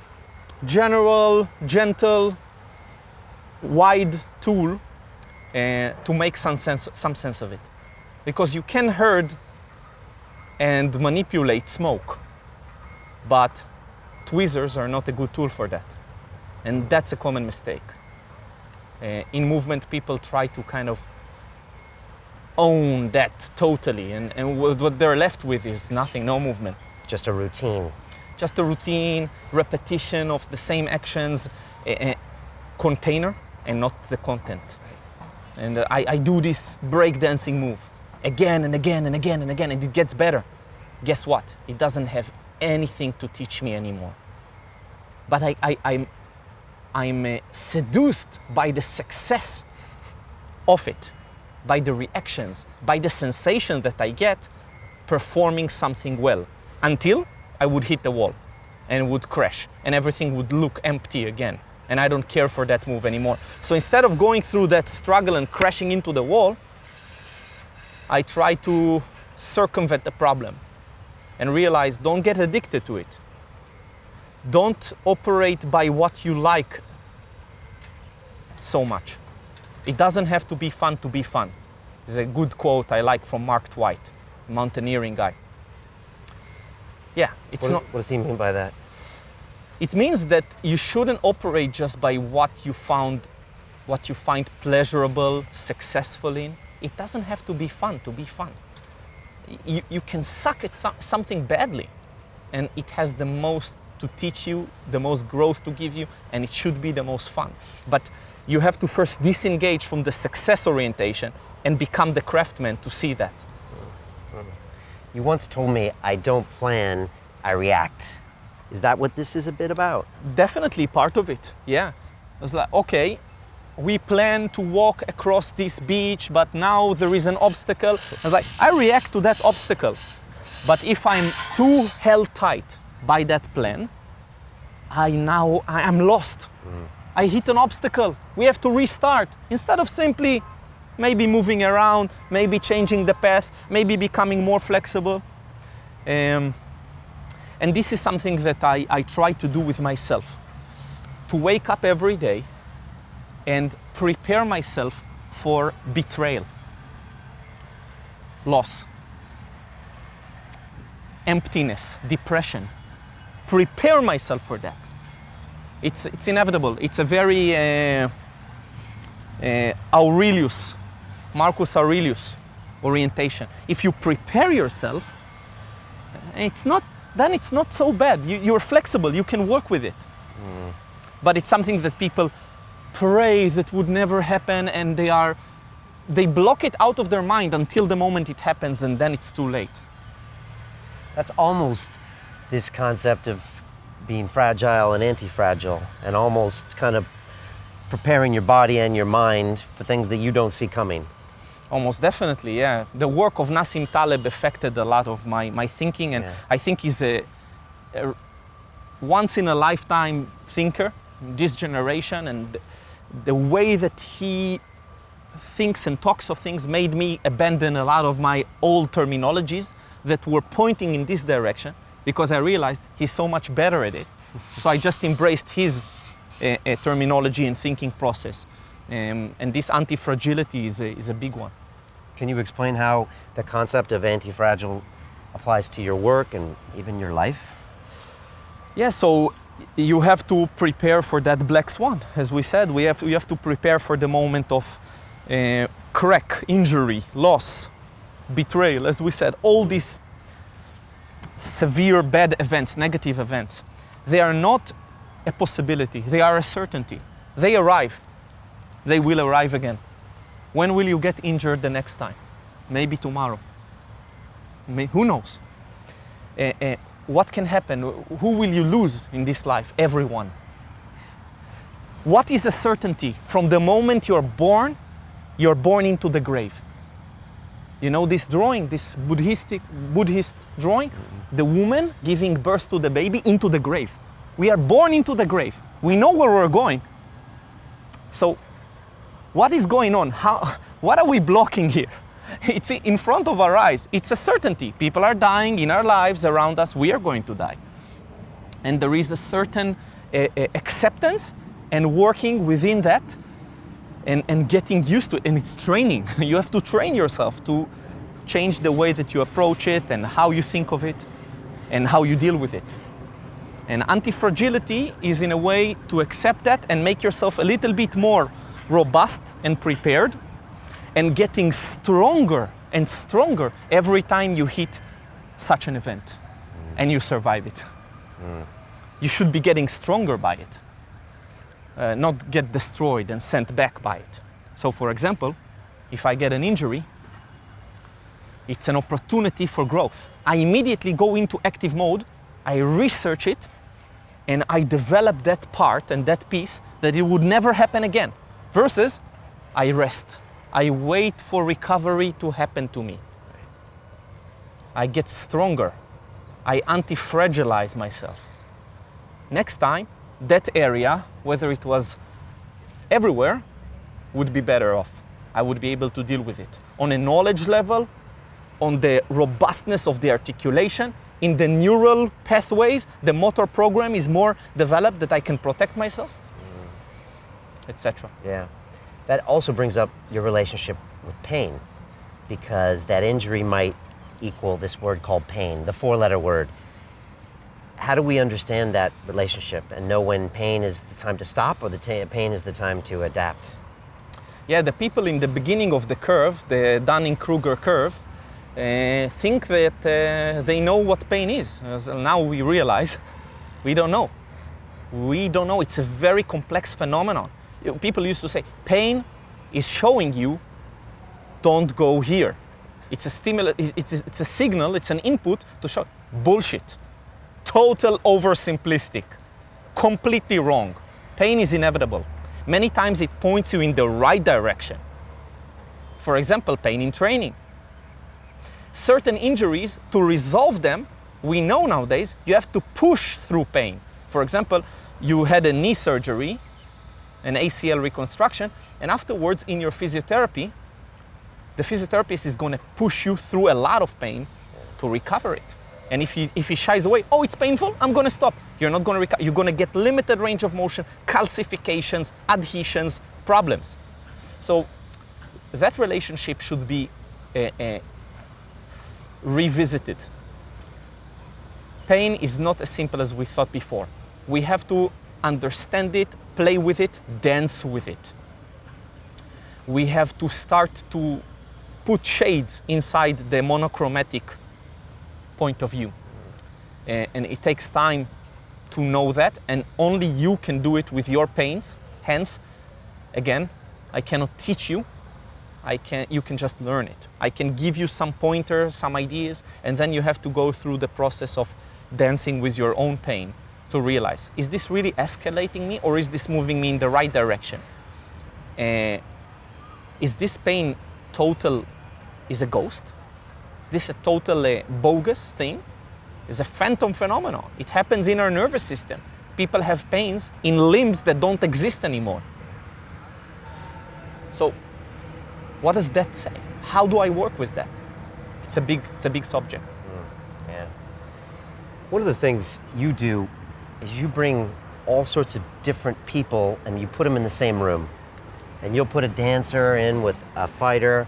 general, gentle, wide tool to make some sense of it. Because you can herd and manipulate smoke, but tweezers are not a good tool for that. And that's a common mistake. In movement, people try to kind of own that totally, and what they're left with is nothing, no movement. Just a routine. Just a routine, repetition of the same actions, container and not the content. And I do this breakdancing move again and again and again and again, and it gets better. Guess what? It doesn't have anything to teach me anymore. But I'm seduced by the success of it, by the reactions, by the sensation that I get performing something well, until I would hit the wall and would crash and everything would look empty again. And I don't care for that move anymore. So instead of going through that struggle and crashing into the wall, I try to circumvent the problem and realize, don't get addicted to it. Don't operate by what you like so much. It doesn't have to be fun to be fun. It's a good quote I like from Mark Twight, mountaineering guy. Yeah, it's not. What does he mean by that? It means that you shouldn't operate just by what you find pleasurable, successful in. It doesn't have to be fun to be fun. You can suck at something badly, and it has the most to teach you, the most growth to give you, and it should be the most fun. But you have to first disengage from the success orientation and become the craftsman to see that. You once told me, I don't plan, I react. Is that what this is a bit about? Definitely part of it, yeah. It's like, okay, we plan to walk across this beach, but now there is an obstacle. I was like, I react to that obstacle. But if I'm too held tight by that plan, I am lost. I hit an obstacle. We have to restart. Instead of simply maybe moving around, maybe changing the path, maybe becoming more flexible. And this is something that I try to do with myself. To wake up every day and prepare myself for betrayal, loss, emptiness, depression. Prepare myself for that. It's inevitable. It's a very Marcus Aurelius orientation. If you prepare yourself, then it's not so bad. You're flexible, you can work with it. But it's something that people pray that would never happen, and they block it out of their mind until the moment it happens, and then it's too late. That's almost this concept of being fragile and anti-fragile, and almost kind of preparing your body and your mind for things that you don't see coming. Almost definitely, yeah. The work of Nassim Taleb affected a lot of my thinking, and I think he's a once-in-a-lifetime thinker, this generation, and the way that he thinks and talks of things made me abandon a lot of my old terminologies that were pointing in this direction, because I realized he's so much better at it. So I just embraced his terminology and thinking process. And this anti-fragility is a big one. Can you explain how the concept of anti-fragile applies to your work and even your life? Yeah, so you have to prepare for that black swan. As we said, you have to prepare for the moment of crack, injury, loss, betrayal. As we said, all these severe bad events, negative events, they are not a possibility, they are a certainty. They arrive. They will arrive again. When will you get injured the next time? Maybe tomorrow. Who knows? What can happen? Who will you lose in this life? Everyone. What is a certainty? From the moment you're born into the grave. You know this drawing, this Buddhist drawing? The woman giving birth to the baby into the grave. We are born into the grave. We know where we're going. So, what is going on? What are we blocking here? It's in front of our eyes. It's a certainty. People are dying in our lives around us. We are going to die. And there is a certain acceptance and working within that and getting used to it. And it's training. You have to train yourself to change the way that you approach it and how you think of it and how you deal with it. And anti-fragility is in a way to accept that and make yourself a little bit more robust and prepared, and getting stronger and stronger every time you hit such an event and you survive it. You should be getting stronger by it, not get destroyed and sent back by it. So for example, if I get an injury, it's an opportunity for growth. I immediately go into active mode I research it, and I develop that part and that piece that it would never happen again. Versus, I rest. I wait for recovery to happen to me. I get stronger. I anti-fragilize myself. Next time, that area, whether it was everywhere, would be better off. I would be able to deal with it. On a knowledge level, on the robustness of the articulation, in the neural pathways, the motor program is more developed that I can protect myself, etc. Yeah. That also brings up your relationship with pain, because that injury might equal this word called pain, the 4-letter word. How do we understand that relationship and know when pain is the time to stop or pain is the time to adapt? Yeah, the people in the beginning of the curve, the Dunning-Kruger curve, think that they know what pain is. Now we realize we don't know. We don't know. It's a very complex phenomenon. People used to say, pain is showing you, don't go here. It's a stimulus, it's a signal, it's an input to show. Bullshit. Total oversimplistic. Completely wrong. Pain is inevitable. Many times it points you in the right direction. For example, pain in training. Certain injuries, to resolve them, we know nowadays, you have to push through pain. For example, you had a knee surgery, an ACL reconstruction, and afterwards in your physiotherapy, the physiotherapist is going to push you through a lot of pain to recover it. And if he shies away, oh, it's painful, I'm going to stop. You're not going to recover. You're going to get limited range of motion, calcifications, adhesions, problems. So that relationship should be revisited. Pain is not as simple as we thought before. We have to understand it, play with it, dance with it. We have to start to put shades inside the monochromatic point of view. And it takes time to know that, and only you can do it with your pains. Hence, again, I cannot teach you. You can just learn it. I can give you some pointers, some ideas, and then you have to go through the process of dancing with your own pain to realize, is this really escalating me, or is this moving me in the right direction? Is this pain is a ghost? Is this a total bogus thing? It's a phantom phenomenon. It happens in our nervous system. People have pains in limbs that don't exist anymore. So what does that say? How do I work with that? It's a big subject. Yeah. One of the things you do is you bring all sorts of different people and you put them in the same room. And you'll put a dancer in with a fighter,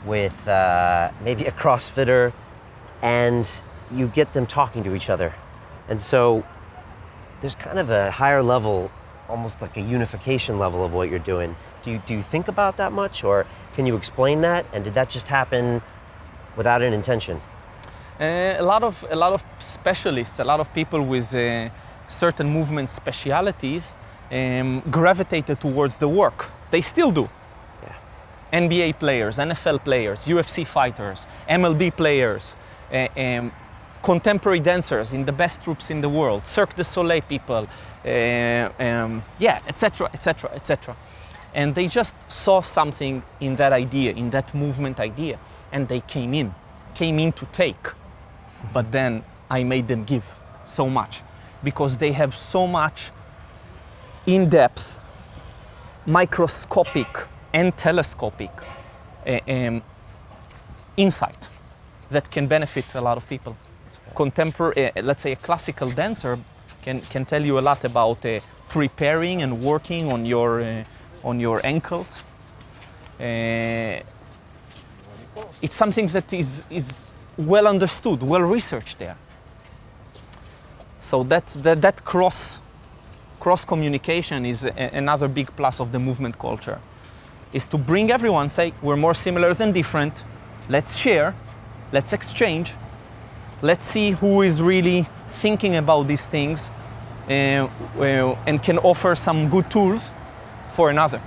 with maybe a CrossFitter, and you get them talking to each other. And so there's kind of a higher level, almost like a unification level of what you're doing. Do you think about that much, or can you explain that? And did that just happen without an intention? A lot of specialists, a lot of people with certain movement specialities gravitated towards the work. They still do. Yeah. NBA players, NFL players, UFC fighters, MLB players, contemporary dancers in the best troops in the world, Cirque du Soleil people, etc., etc., etc. And they just saw something in that idea, in that movement idea, and they came in to take. But then I made them give so much, because they have so much in-depth, microscopic and telescopic insight that can benefit a lot of people. Contemporary, let's say a classical dancer can tell you a lot about preparing and working on your ankles. It's something that is well understood, well researched there. So that cross communication is another big plus of the movement culture, is to bring everyone, say, we're more similar than different, let's share, let's exchange, let's see who is really thinking about these things and can offer some good tools for another.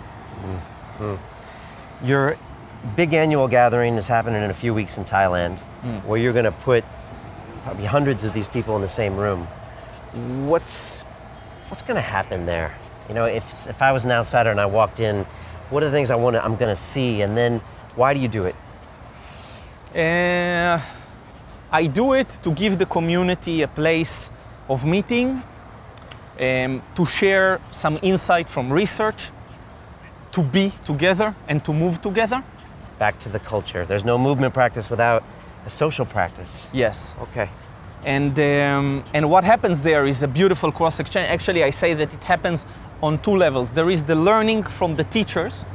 Mm-hmm. Your big annual gathering is happening in a few weeks in Thailand, where you're going to put probably hundreds of these people in the same room. What's going to happen there? You know, if I was an outsider and I walked in, what are the things I'm going to see, and then why do you do it? I do it to give the community a place of meeting, to share some insight from research, to be together and to move together. Back to the culture. There's no movement practice without a social practice. Yes. Okay. And what happens there is a beautiful cross exchange. Actually, I say that it happens on two levels. There is the learning from the teachers,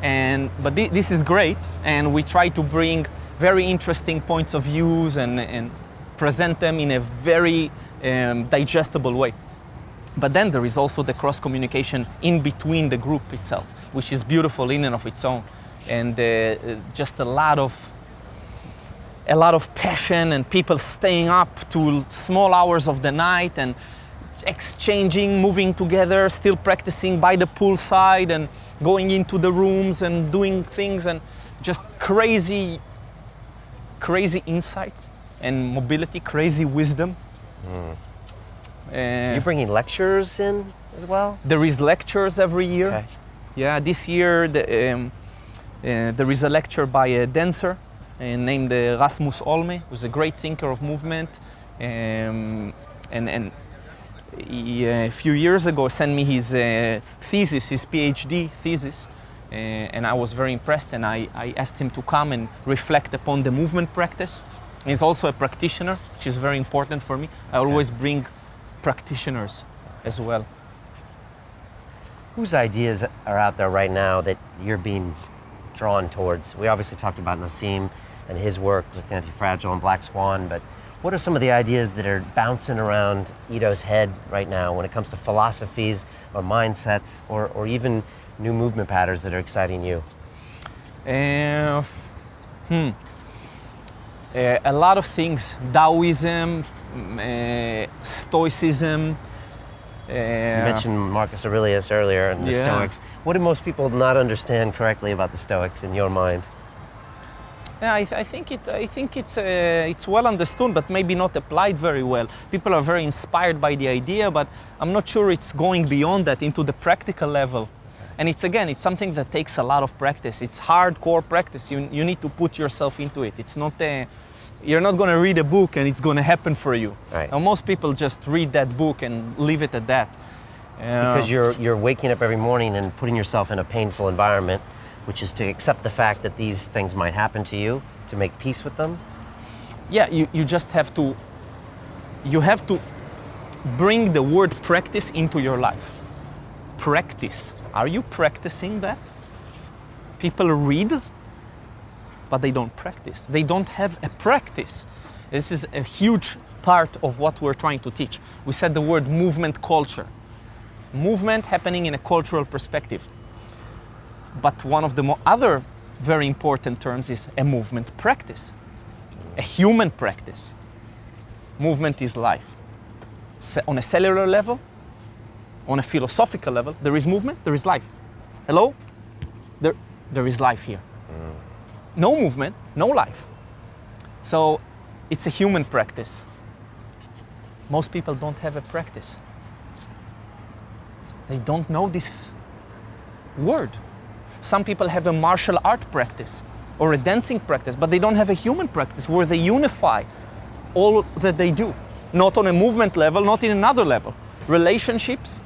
but this is great, and we try to bring very interesting points of views and present them in a very digestible way. But then there is also the cross communication in between the group itself, which is beautiful in and of its own, and just a lot of passion and people staying up to small hours of the night and exchanging, moving together, still practicing by the poolside and going into the rooms and doing things, and just crazy insights and mobility, crazy wisdom. You're bringing lectures in as well? There is lectures every year. Okay. Yeah, this year there is a lecture by a dancer named Rasmus Olme, who's a great thinker of movement, and he, a few years ago, sent me his thesis, his PhD thesis, and I was very impressed, and I asked him to come and reflect upon the movement practice. He's also a practitioner, which is very important for me. I always bring practitioners as well. Whose ideas are out there right now that you're being drawn towards? We obviously talked about Nassim and his work with Anti-Fragile and Black Swan, but what are some of the ideas that are bouncing around Ido's head right now when it comes to philosophies or mindsets or even new movement patterns that are exciting you? A lot of things. Taoism, Stoicism. You mentioned Marcus Aurelius earlier and the Stoics. What do most people not understand correctly about the Stoics in your mind? Yeah, I think it's well understood, but maybe not applied very well. People are very inspired by the idea, but I'm not sure it's going beyond that into the practical level. And it's something that takes a lot of practice. It's hardcore practice. You need to put yourself into it. It's not you're not going to read a book and it's going to happen for you. Right. Now, most people just read that book and leave it at that. Because you're waking up every morning and putting yourself in a painful environment, which is to accept the fact that these things might happen to you, to make peace with them. Yeah, you just have to bring the word practice into your life. Practice. Are you practicing that? People read, but they don't practice. They don't have a practice. This is a huge part of what we're trying to teach. We said the word movement culture. Movement happening in a cultural perspective. But one of the other very important terms is a movement practice, a human practice. Movement is life. On a cellular level, on a philosophical level, there is movement, there is life. Hello? There is life here. No movement, no life. So it's a human practice. Most people don't have a practice. They don't know this word. Some people have a martial art practice or a dancing practice, but they don't have a human practice where they unify all that they do. Not on a movement level, not in another level. Relationships,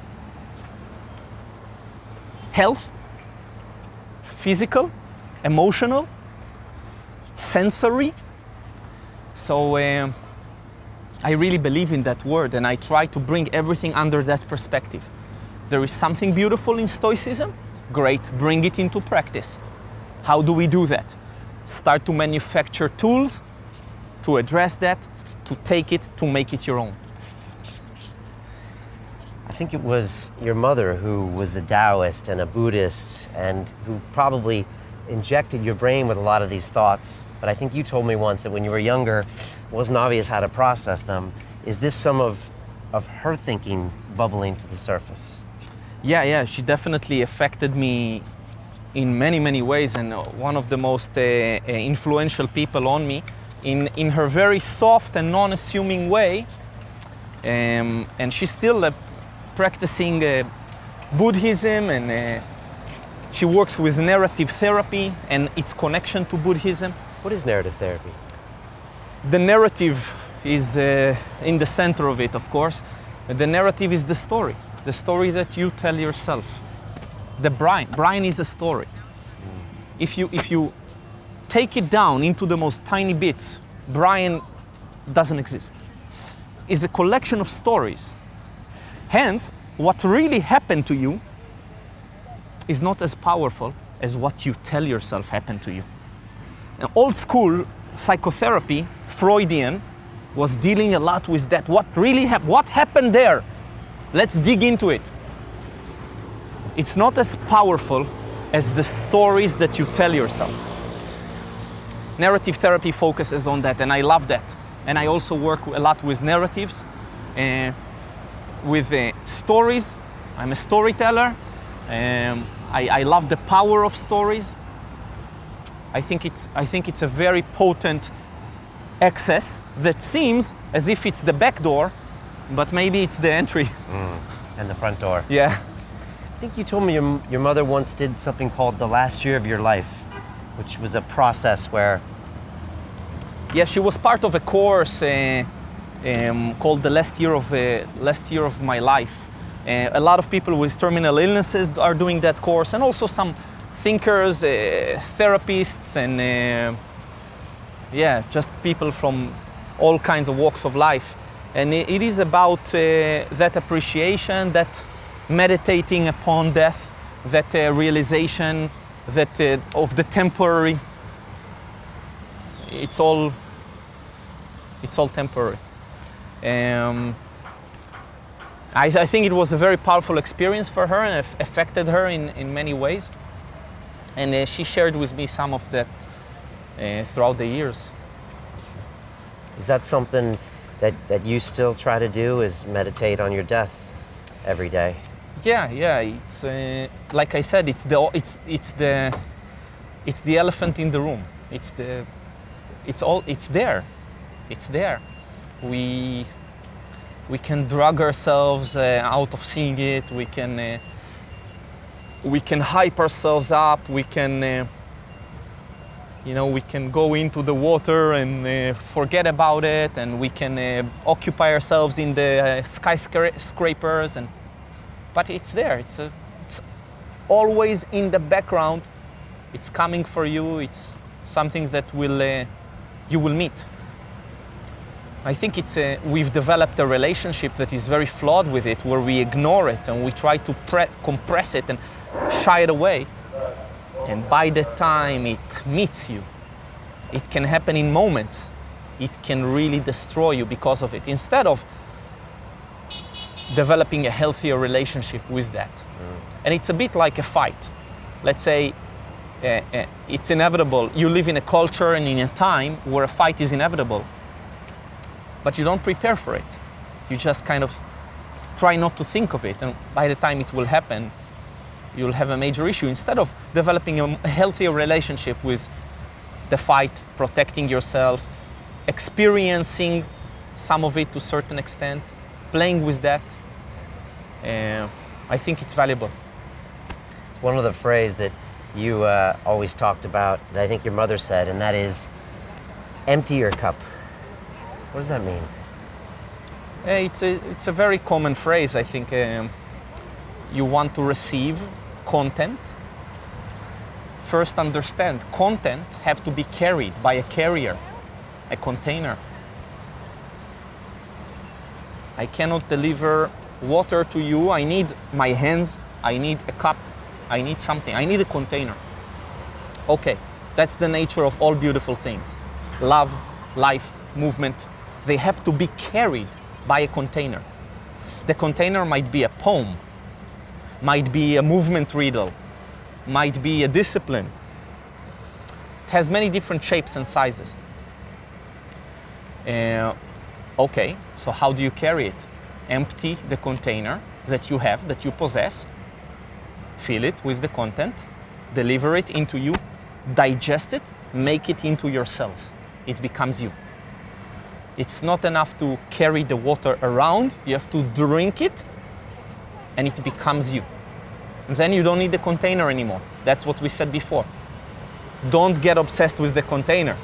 health, physical, emotional, sensory. So I really believe in that word, and I try to bring everything under that perspective. There is something beautiful in Stoicism. Great, bring it into practice. How do we do that? Start to manufacture tools to address that, to take it, to make it your own. I think it was your mother who was a Taoist and a Buddhist and who probably injected your brain with a lot of these thoughts. But I think you told me once that when you were younger, it wasn't obvious how to process them. Is this some of her thinking bubbling to the surface? Yeah, she definitely affected me in many, many ways, and one of the most influential people on me in her very soft and non-assuming way. And she's still practicing Buddhism, and she works with narrative therapy and its connection to Buddhism. What is narrative therapy? The narrative is in the center of it, of course. The narrative is the story that you tell yourself. The Brian is a story. If you take it down into the most tiny bits, Brian doesn't exist. It's a collection of stories. Hence, what really happened to you is not as powerful as what you tell yourself happened to you. Now, old school psychotherapy, Freudian, was dealing a lot with that. What really happened? What happened there? Let's dig into it. It's not as powerful as the stories that you tell yourself. Narrative therapy focuses on that, and I love that. And I also work a lot with narratives, with stories. I'm a storyteller. I love the power of stories. I think it's a very potent access that seems as if it's the back door, but maybe it's the entry. And the front door. Yeah. I think you told me your mother once did something called the last year of your life, which was a process where... Yeah, she was part of a course called the last year of my life. A lot of people with terminal illnesses are doing that course, and also some thinkers, therapists, and just people from all kinds of walks of life. And it is about that appreciation, that meditating upon death, that realization that of the temporary. It's all temporary. I think it was a very powerful experience for her, and affected her in many ways. And she shared with me some of that throughout the years. Is that something that you still try to do, is meditate on your death every day? Yeah. It's like I said, it's the elephant in the room. It's there. We can drag ourselves out of seeing it. We can hype ourselves up. We can go into the water and forget about it, and we can occupy ourselves in the skyscrapers. But it's there. It's always in the background. It's coming for you. It's something that you will meet. I think we've developed a relationship that is very flawed with it, where we ignore it and we try to compress it and shy it away. And by the time it meets you, it can happen in moments. It can really destroy you because of it, instead of developing a healthier relationship with that. And it's a bit like a fight. Let's say it's inevitable. You live in a culture and in a time where a fight is inevitable, but you don't prepare for it. You just kind of try not to think of it, and by the time it will happen, you'll have a major issue. Instead of developing a healthier relationship with the fight, protecting yourself, experiencing some of it to a certain extent, playing with that, I think it's valuable. One of the phrases that you always talked about, that I think your mother said, and that is, empty your cup. What does that mean? It's a very common phrase. I think you want to receive content. First, understand content have to be carried by a carrier, a container. I cannot deliver water to you. I need my hands. I need a cup. I need something. I need a container. Okay, that's the nature of all beautiful things. Love, life, movement. They have to be carried by a container. The container might be a poem, might be a movement riddle, might be a discipline. It has many different shapes and sizes. Okay, so how do you carry it? Empty the container that you have, that you possess, fill it with the content, deliver it into you, digest it, make it into your cells, it becomes you. It's not enough to carry the water around, you have to drink it, and it becomes you. And then you don't need the container anymore. That's what we said before. Don't get obsessed with the container.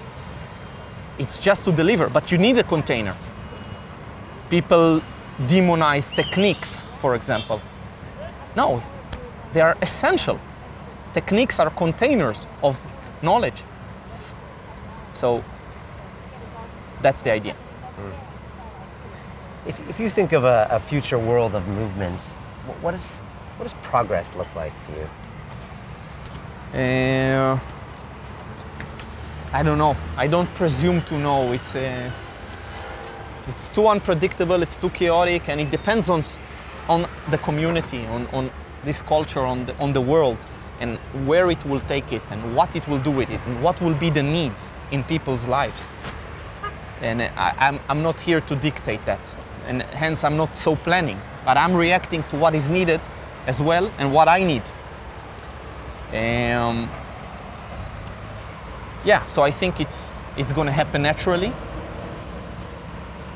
It's just to deliver, but you need a container. People demonize techniques, for example. No, they are essential. Techniques are containers of knowledge. So that's the idea. If you think of a future world of movements, what does progress look like to you? I don't know. I don't presume to know. It's too unpredictable. It's too chaotic, and it depends on the community, on this culture, on the world, and where it will take it, and what it will do with it, and what will be the needs in people's lives. And I'm not here to dictate that, and hence I'm not so planning, but I'm reacting to what is needed as well and what I need. Yeah, so I think it's going to happen naturally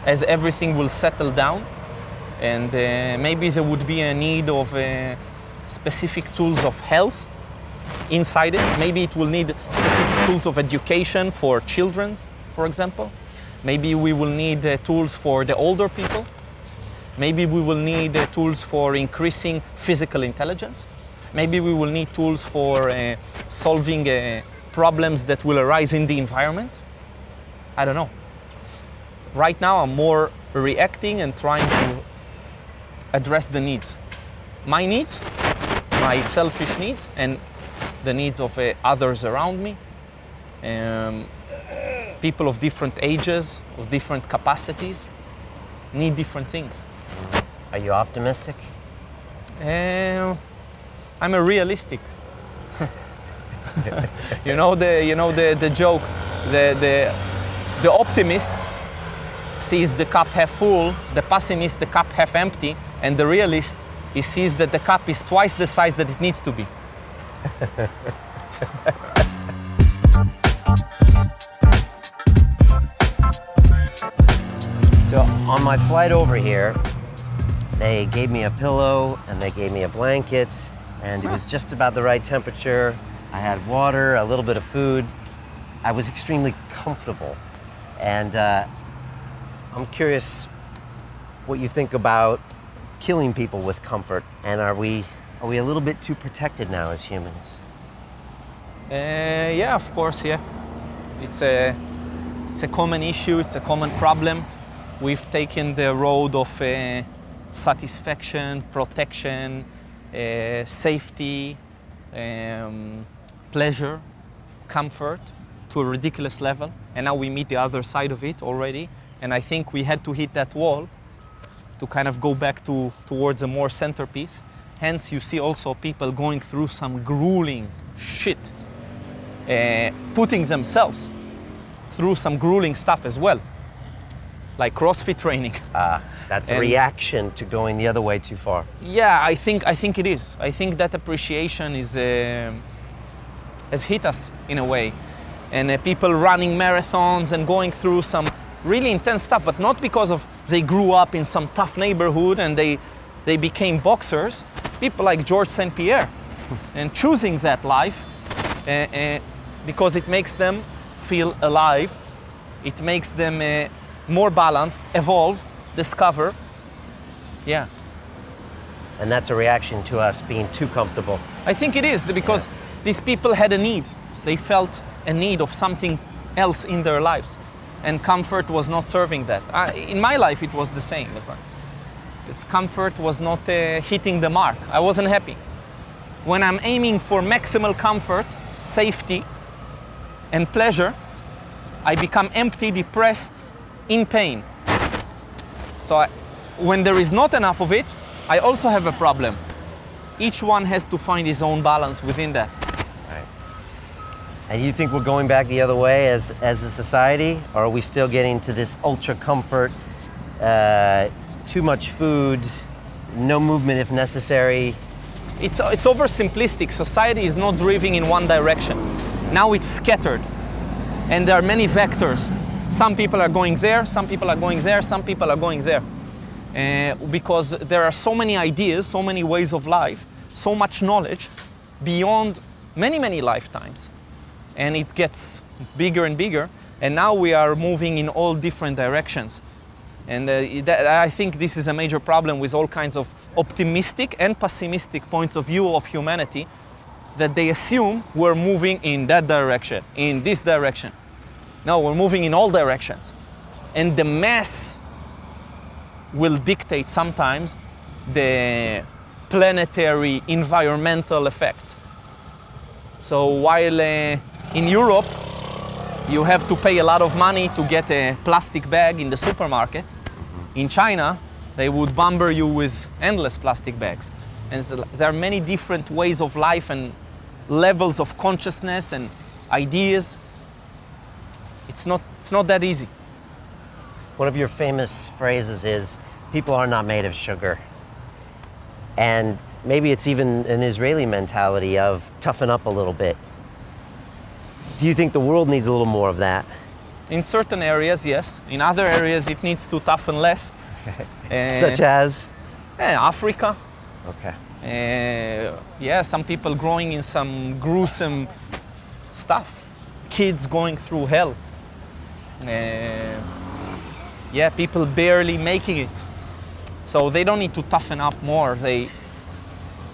as everything will settle down, and maybe there would be a need of specific tools of health inside it. Maybe it will need specific tools of education for children, for example. Maybe we will need tools for the older people. Maybe we will need tools for increasing physical intelligence. Maybe we will need tools for solving problems that will arise in the environment. I don't know. Right now I'm more reacting and trying to address the needs. My needs, my selfish needs, and the needs of others around me. People of different ages, of different capacities, need different things. Are you optimistic? I'm a realistic. you know the joke. The optimist sees the cup half full, the pessimist the cup half empty, and the realist he sees that the cup is twice the size that it needs to be. So on my flight over here, they gave me a pillow and they gave me a blanket, and it was just about the right temperature. I had water, a little bit of food. I was extremely comfortable. And I'm curious what you think about killing people with comfort, and are we a little bit too protected now as humans? Yeah, of course, yeah. It's a common issue, it's a common problem. We've taken the road of satisfaction, protection, safety, pleasure, comfort to a ridiculous level. And now we meet the other side of it already. And I think we had to hit that wall to kind of go back towards a more centerpiece. Hence, you see also people going through some grueling shit, putting themselves through some grueling stuff as well, like CrossFit training. That's a reaction to going the other way too far. Yeah, I think it is. I think that appreciation has hit us in a way. And people running marathons and going through some really intense stuff, but not because of they grew up in some tough neighborhood and they became boxers. People like George St. Pierre, and choosing that life because it makes them feel alive. It makes them more balanced, evolve, discover. Yeah. And that's a reaction to us being too comfortable. I think it is, because these people had a need. They felt a need of something else in their lives. And comfort was not serving that. In my life, it was the same. This comfort was not hitting the mark. I wasn't happy. When I'm aiming for maximal comfort, safety, and pleasure, I become empty, depressed, in pain. So when there is not enough of it, I also have a problem. Each one has to find his own balance within that. Right. And you think we're going back the other way as a society, or are we still getting to this ultra comfort, too much food, no movement if necessary? It's oversimplistic. Society is not driving in one direction. Now it's scattered. And there are many vectors. Some people are going there, some people are going there, some people are going there. Because there are so many ideas, so many ways of life, so much knowledge beyond many, many lifetimes. And it gets bigger and bigger. And now we are moving in all different directions. And I think this is a major problem with all kinds of optimistic and pessimistic points of view of humanity, that they assume we're moving in that direction, in this direction. No, we're moving in all directions. And the mass will dictate sometimes the planetary environmental effects. So while in Europe, you have to pay a lot of money to get a plastic bag in the supermarket, in China, they would bomber you with endless plastic bags. And so there are many different ways of life and levels of consciousness and ideas. It's not that easy. One of your famous phrases is, people are not made of sugar. And maybe it's even an Israeli mentality of toughen up a little bit. Do you think the world needs a little more of that? In certain areas, yes. In other areas, it needs to toughen less. Such as? Africa. Okay. Yeah, some people growing in some gruesome stuff. Kids going through hell. Yeah, people barely making it. So they don't need to toughen up more. They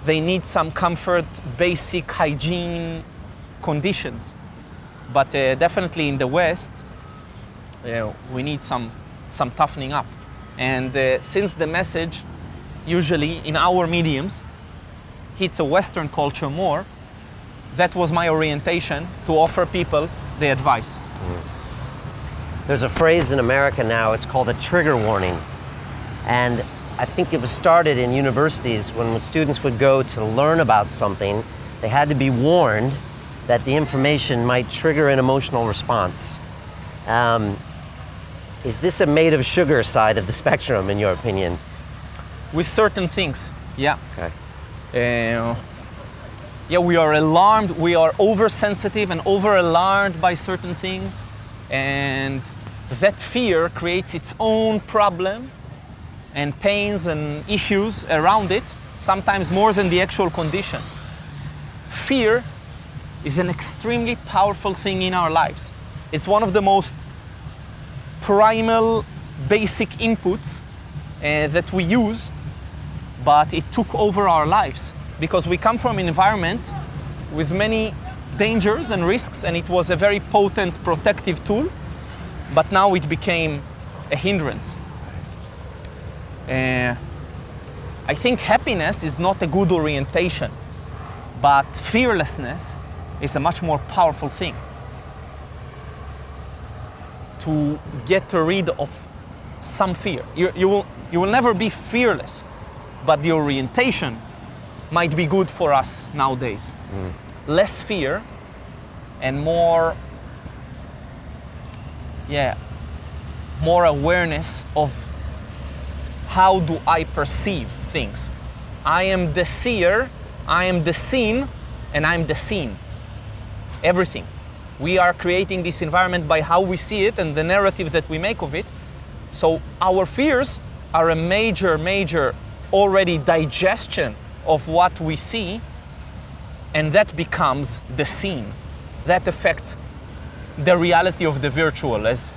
need some comfort, basic hygiene conditions. But definitely in the West, we need some toughening up. And since the message, usually in our mediums, hits a Western culture more, that was my orientation, to offer people the advice. There's a phrase in America now, it's called a trigger warning. And I think it was started in universities when students would go to learn about something, they had to be warned that the information might trigger an emotional response. Is this a made of sugar side of the spectrum, in your opinion? With certain things, yeah. Okay. Yeah, we are alarmed, we are oversensitive and over-alarmed by certain things. And that fear creates its own problem and pains and issues around it, sometimes more than the actual condition. Fear is an extremely powerful thing in our lives. It's one of the most primal, basic inputs that we use, but it took over our lives because we come from an environment with many dangers and risks, and it was a very potent protective tool, but now it became a hindrance. I think happiness is not a good orientation, but fearlessness is a much more powerful thing. To get rid of some fear. You will never be fearless, but the orientation might be good for us nowadays. Less fear and more awareness of how do I perceive things. I am the seer, I am the seen, and I'm the seen. Everything. We are creating this environment by how we see it and the narrative that we make of it. So our fears are a major already digestion of what we see, and that becomes the scene. That affects the reality of the virtual, as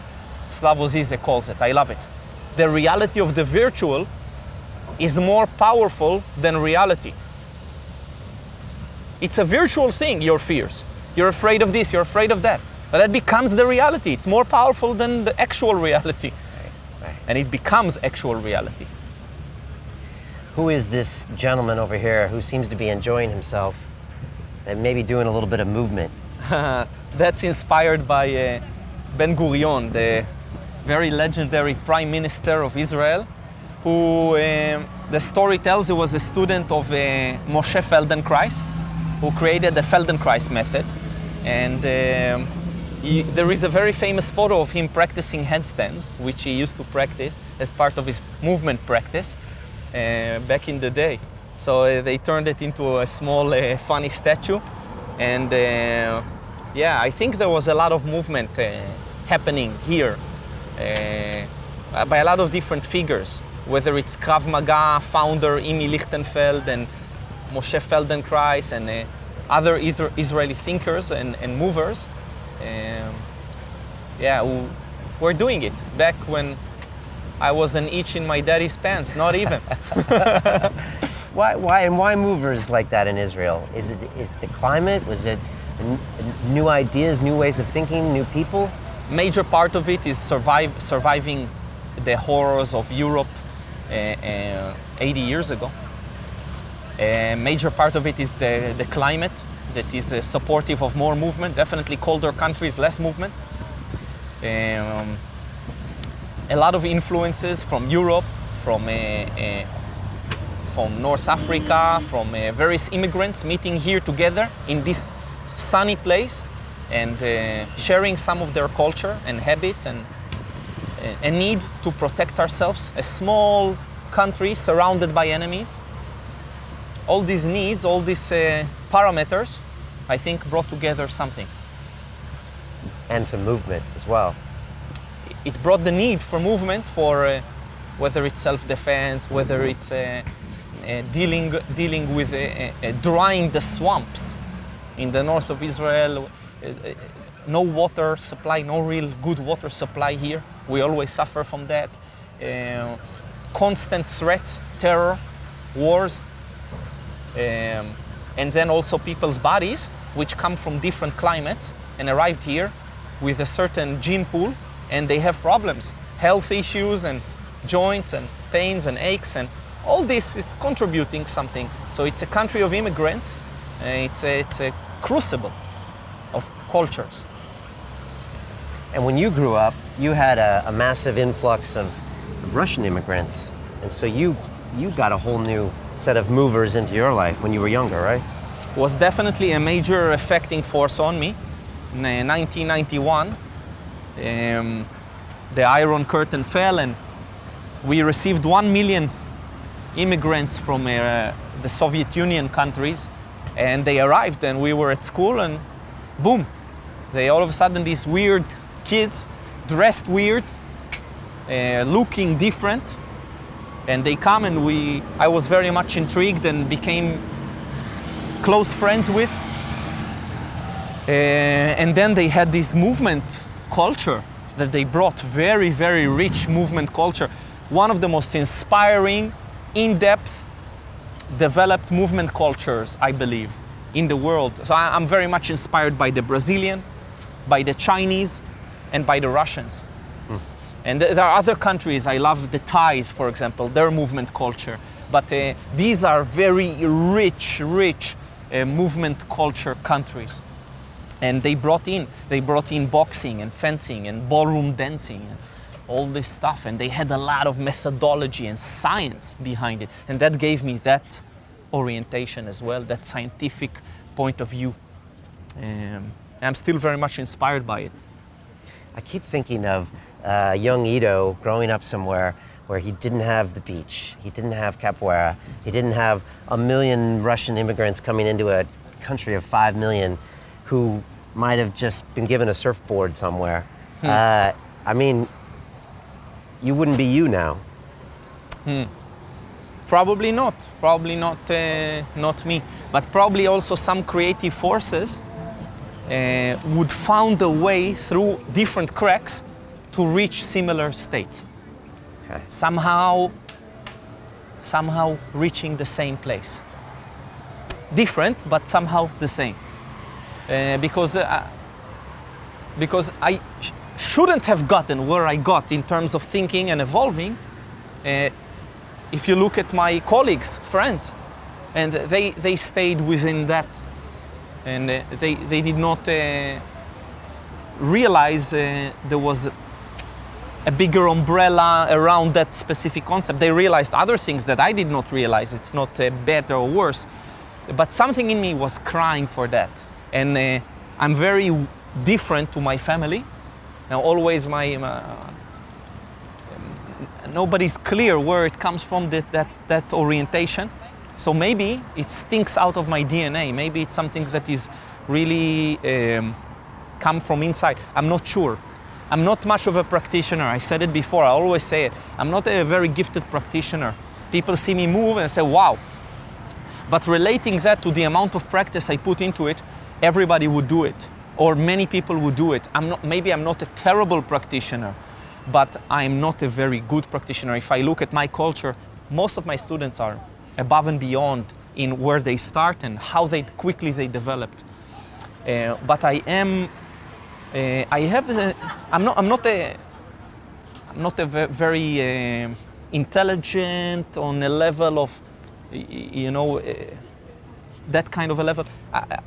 Slavoj Zizek calls it. I love it. The reality of the virtual is more powerful than reality. It's a virtual thing, your fears. You're afraid of this, you're afraid of that. But that becomes the reality. It's more powerful than the actual reality. Right. And it becomes actual reality. Who is this gentleman over here who seems to be enjoying himself and maybe doing a little bit of movement? That's inspired by Ben Gurion, the very legendary Prime Minister of Israel, who the story tells he was a student of Moshe Feldenkrais, who created the Feldenkrais method. And there is a very famous photo of him practicing handstands, which he used to practice as part of his movement practice back in the day. So they turned it into a small funny statue, and Yeah, I think there was a lot of movement happening here by a lot of different figures, whether it's Krav Maga founder Imi Lichtenfeld and Moshe Feldenkrais and other Israeli thinkers and movers. We're doing it back when I was an itch in my daddy's pants, not even. Why movers like that in Israel? Is the climate? Was it new ideas, new ways of thinking, new people? Major part of it is surviving the horrors of Europe 80 years ago. A major part of it is the climate that is supportive of more movement. Definitely colder countries, less movement. A lot of influences from Europe, from North Africa, from various immigrants meeting here together in this sunny place and sharing some of their culture and habits and a need to protect ourselves, a small country surrounded by enemies. All these needs, all these parameters, I think brought together something. And some movement as well. It brought the need for movement, for whether it's self-defense, whether it's dealing with drying the swamps in the north of Israel. No water supply, no real good water supply here. We always suffer from that. Constant threats, terror, wars, and then also people's bodies, which come from different climates and arrived here with a certain gene pool, and they have problems, health issues and joints and pains and aches, and all this is contributing something. So it's a country of immigrants. It's a crucible of cultures. And when you grew up, you had a massive influx of Russian immigrants, and so you got a whole new set of movers into your life when you were younger, right? Was definitely a major affecting force on me. In 1991, the Iron Curtain fell and we received 1 million immigrants from the Soviet Union countries, and they arrived and we were at school and boom, they all of a sudden these weird kids, dressed weird, looking different, and they come and I was very much intrigued and became close friends with. And then they had this movement culture that they brought, very, very rich movement culture. One of the most inspiring, in-depth, developed movement cultures, I believe, in the world. So I'm very much inspired by the Brazilian, by the Chinese, and by the Russians. And there are other countries, I love the Thais, for example, their movement culture. But these are very rich movement culture countries. And they brought in boxing and fencing and ballroom dancing and all this stuff. And they had a lot of methodology and science behind it. And that gave me that orientation as well, that scientific point of view. I'm still very much inspired by it. I keep thinking of young Ido growing up somewhere where he didn't have the beach, he didn't have capoeira, he didn't have 1 million Russian immigrants coming into a country of 5 million who might have just been given a surfboard somewhere. I mean, you wouldn't be you now. Probably not not me, but probably also some creative forces would found a way through different cracks to reach similar states. Okay. Somehow reaching the same place. Different, but somehow the same. Because I shouldn't have gotten where I got in terms of thinking and evolving. If you look at my colleagues, friends, and they stayed within that, and they did not realize there was a bigger umbrella around that specific concept. They realized other things that I did not realize. It's not better or worse, but something in me was crying for that. And I'm very different to my family. Now, always nobody's clear where it comes from, that orientation. So maybe it stinks out of my DNA. Maybe it's something that is really come from inside? I'm not sure. I'm not much of a practitioner. I said it before, I always say it. I'm not a very gifted practitioner. People see me move and say, wow. But relating that to the amount of practice I put into it, everybody would do it, or many people would do it. Maybe I'm not a terrible practitioner, but I'm not a very good practitioner. If I look at my culture, most of my students are above and beyond in where they start and how quickly they developed. But I'm not a very intelligent on a level of, that kind of a level.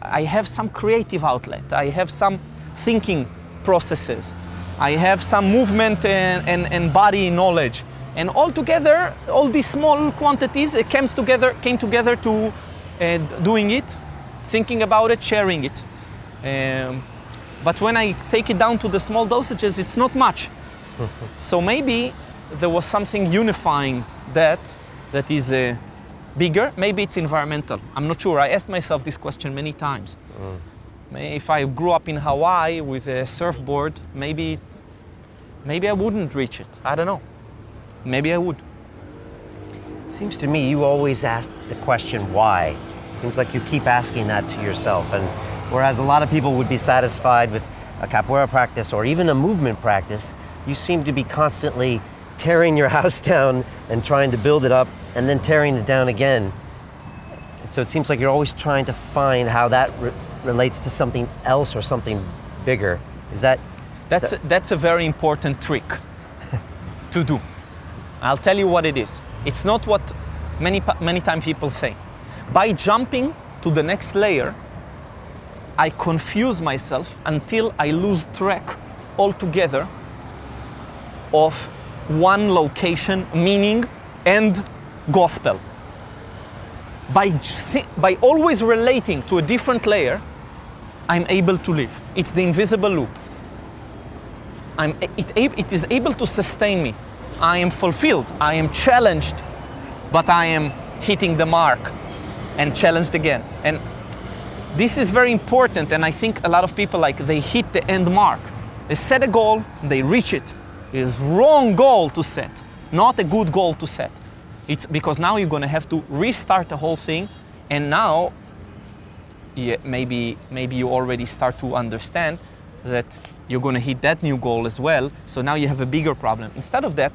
I have some creative outlet. I have some thinking processes. I have some movement and body knowledge. And all together, all these small quantities, it came together to doing it, thinking about it, sharing it. But when I take it down to the small dosages, it's not much. So maybe there was something unifying that is bigger. Maybe it's environmental. I'm not sure. I asked myself this question many times. If I grew up in Hawaii with a surfboard, maybe I wouldn't reach it. I don't know. Maybe I would. It seems to me you always ask the question why. It seems like you keep asking that to yourself. And whereas a lot of people would be satisfied with a capoeira practice or even a movement practice, you seem to be constantly tearing your house down and trying to build it up and then tearing it down again. And so it seems like you're always trying to find how that relates to something else or something bigger. That's a very important trick to do. I'll tell you what it is. It's not what many times people say. By jumping to the next layer, I confuse myself until I lose track altogether of one location, meaning, and gospel. By always relating to a different layer, I'm able to live. It's the invisible loop. It is able to sustain me. I am fulfilled, I am challenged, but I am hitting the mark and challenged again. And this is very important, and I think a lot of people they hit the end mark. They set a goal, they reach it. It is wrong goal to set, not a good goal to set. It's because now you're gonna have to restart the whole thing, and now maybe you already start to understand that you're going to hit that new goal as well, so now you have a bigger problem. Instead of that,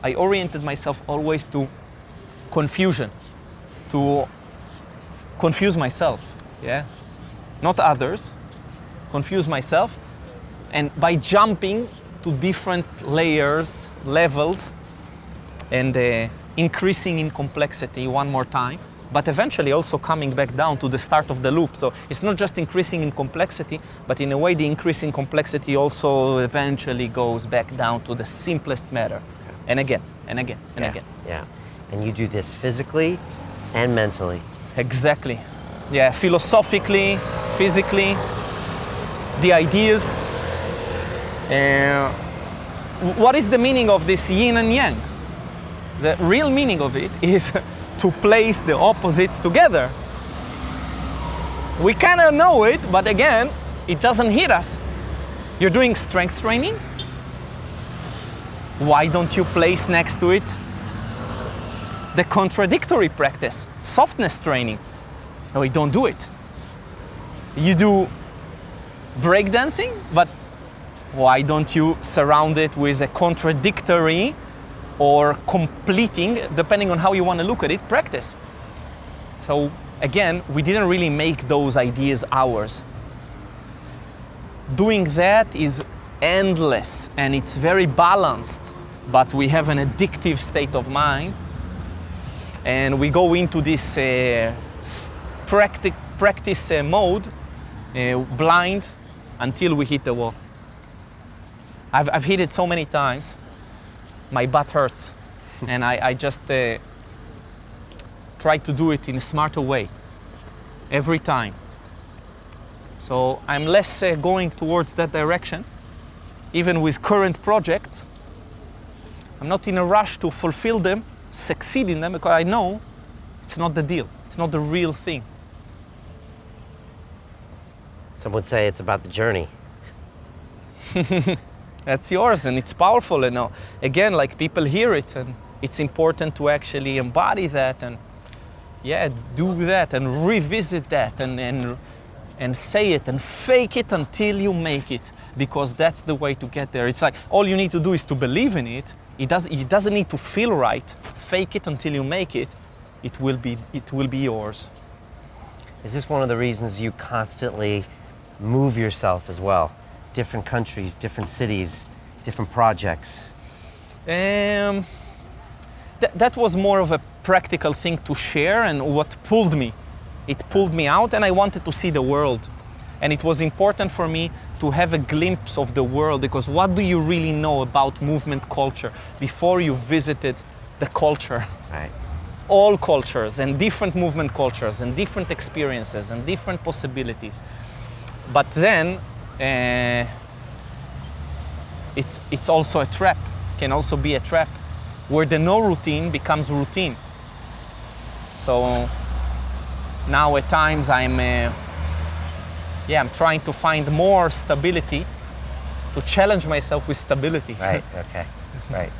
I oriented myself always to confusion, to confuse myself, not others, confuse myself, and by jumping to different levels, and increasing in complexity one more time, but eventually also coming back down to the start of the loop. So it's not just increasing in complexity, but in a way the increase in complexity also eventually goes back down to the simplest matter. And again, and again, and again. Yeah, and you do this physically and mentally. Exactly. Yeah, philosophically, physically, the ideas. What is the meaning of this yin and yang? The real meaning of it is to place the opposites together. We kind of know it, but again, it doesn't hit us. You're doing strength training. Why don't you place next to it the contradictory practice, softness training? No, we don't do it. You do breakdancing, but why don't you surround it with a contradictory or completing, depending on how you want to look at it, practice? So again, we didn't really make those ideas ours. Doing that is endless and it's very balanced, but we have an addictive state of mind, and we go into this practice mode, blind, until we hit the wall. I've hit it so many times. My butt hurts, and I just try to do it in a smarter way every time. So I'm less going towards that direction. Even with current projects, I'm not in a rush to fulfill them, succeed in them, because I know it's not the deal. It's not the real thing. Some would say it's about the journey. That's yours, and it's powerful. And again, like, people hear it, and it's important to actually embody that, and do that, and revisit that, and say it, and fake it until you make it, because that's the way to get there. It's like, all you need to do is to believe in it. It doesn't need to feel right. Fake it until you make it. It will be yours. Is this one of the reasons you constantly move yourself as well? Different countries, different cities, different projects? That was more of a practical thing to share, and what pulled me. It pulled me out, and I wanted to see the world. And it was important for me to have a glimpse of the world, because what do you really know about movement culture before you visited the culture? Right. All cultures, and different movement cultures, and different experiences, and different possibilities. But then, it's also a trap, can also be a trap, where the no routine becomes routine. So now at times I'm trying to find more stability, to challenge myself with stability. Right, okay, right.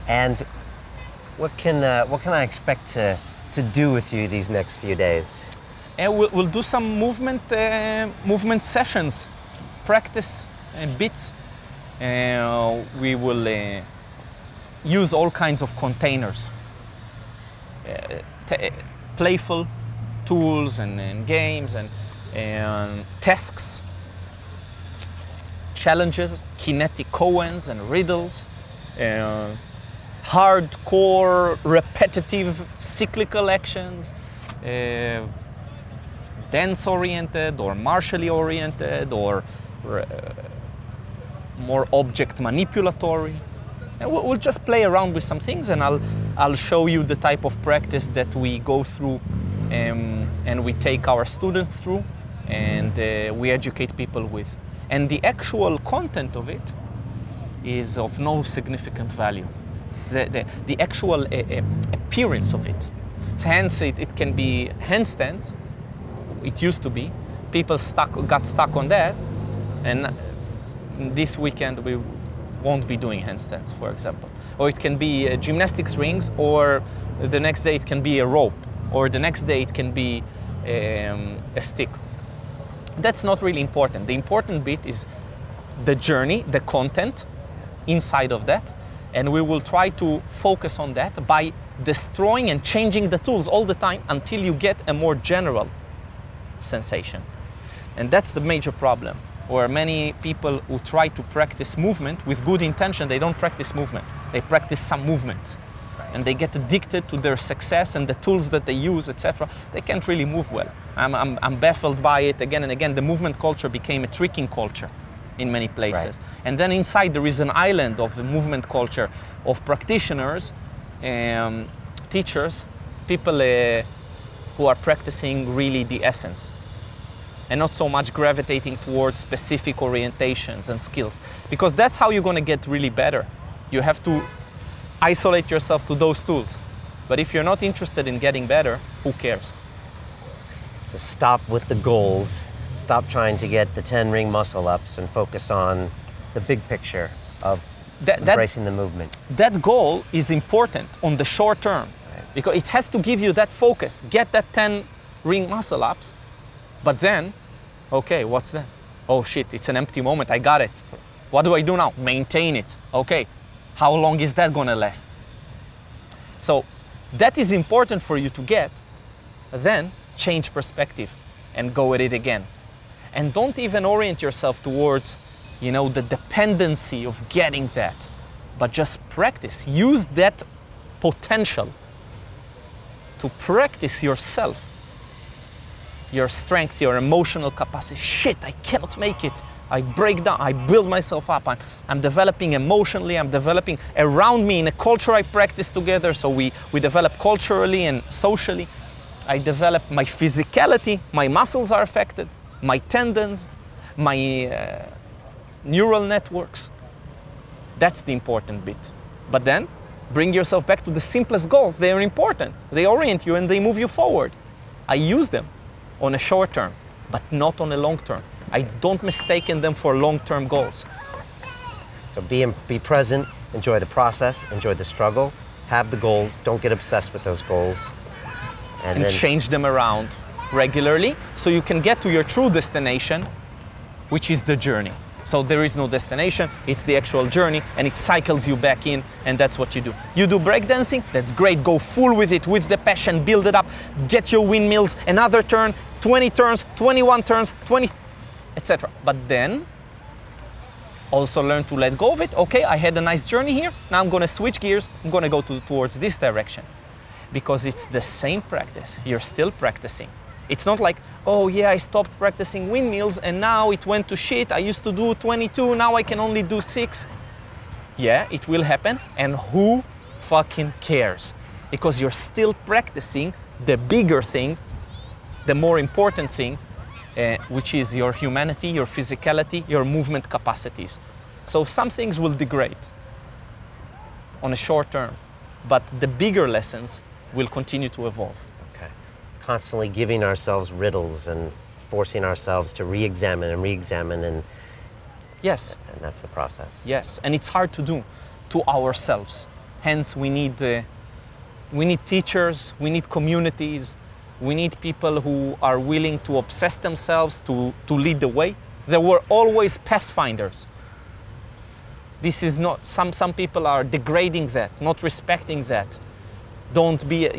And what can I expect to do with you these next few days? And we'll do some movement sessions, practice bits. We will use all kinds of containers, playful tools and games and tasks, challenges, kinetic koans and riddles, hardcore, repetitive, cyclical actions, dance-oriented or martially oriented, or more object manipulatory. And we'll just play around with some things, and I'll show you the type of practice that we go through, and we take our students through, and we educate people with. And the actual content of it is of no significant value. The actual appearance of it. Hence, it can be handstands. It used to be. People got stuck on that, and this weekend we won't be doing handstands, for example. Or it can be gymnastics rings, or the next day it can be a rope, or the next day it can be a stick. That's not really important. The important bit is the journey, the content inside of that, and we will try to focus on that by destroying and changing the tools all the time until you get a more general sensation. And that's the major problem, where many people who try to practice movement with good intention, they don't practice movement. They practice some movements. And they get addicted to their success and the tools that they use, etc. They can't really move well. I'm baffled by it again and again. The movement culture became a tricking culture in many places. Right. And then inside there is an island of the movement culture of practitioners, teachers, people who are practicing really the essence, and not so much gravitating towards specific orientations and skills, because that's how you're going to get really better. You have to isolate yourself to those tools. But if you're not interested in getting better, who cares? So stop with the goals, stop trying to get the 10 ring muscle ups, and focus on the big picture of embracing the movement. That goal is important on the short term, right? Because it has to give you that focus. Get that 10 ring muscle ups, but then, okay, what's that? Oh shit, it's an empty moment, I got it. What do I do now? Maintain it. Okay, how long is that gonna last? So that is important for you to get. Then change perspective and go at it again. And don't even orient yourself towards, the dependency of getting that, but just practice. Use that potential to practice yourself, your strength, your emotional capacity. Shit, I cannot make it. I break down, I build myself up. I'm developing emotionally, I'm developing around me in a culture I practice together. So we develop culturally and socially. I develop my physicality, my muscles are affected, my tendons, my neural networks. That's the important bit. But then bring yourself back to the simplest goals. They are important. They orient you and they move you forward. I use them on a short term, but not on a long term. I don't mistake them for long-term goals. So be present, enjoy the process, enjoy the struggle, have the goals, don't get obsessed with those goals. And then change them around regularly so you can get to your true destination, which is the journey. So there is no destination, it's the actual journey, and it cycles you back in, and that's what you do. You do breakdancing, that's great, go full with it, with the passion, build it up, get your windmills, another turn, 20 turns, 21 turns, 20, etc. But then, also learn to let go of it. Okay, I had a nice journey here, now I'm gonna switch gears, I'm gonna go towards this direction. Because it's the same practice, you're still practicing. It's not like, oh yeah, I stopped practicing windmills and now it went to shit. I used to do 22, now I can only do 6. Yeah, it will happen, and who fucking cares? Because you're still practicing the bigger thing, the more important thing, which is your humanity, your physicality, your movement capacities. So some things will degrade on a short term, but the bigger lessons will continue to evolve. Constantly giving ourselves riddles and forcing ourselves to re-examine and yes, and that's the process. Yes, and it's hard to do to ourselves. Hence we need teachers, we need communities, we need people who are willing to obsess themselves to lead the way. There were always pathfinders. This is not, some people are degrading that, not respecting that. Don't be,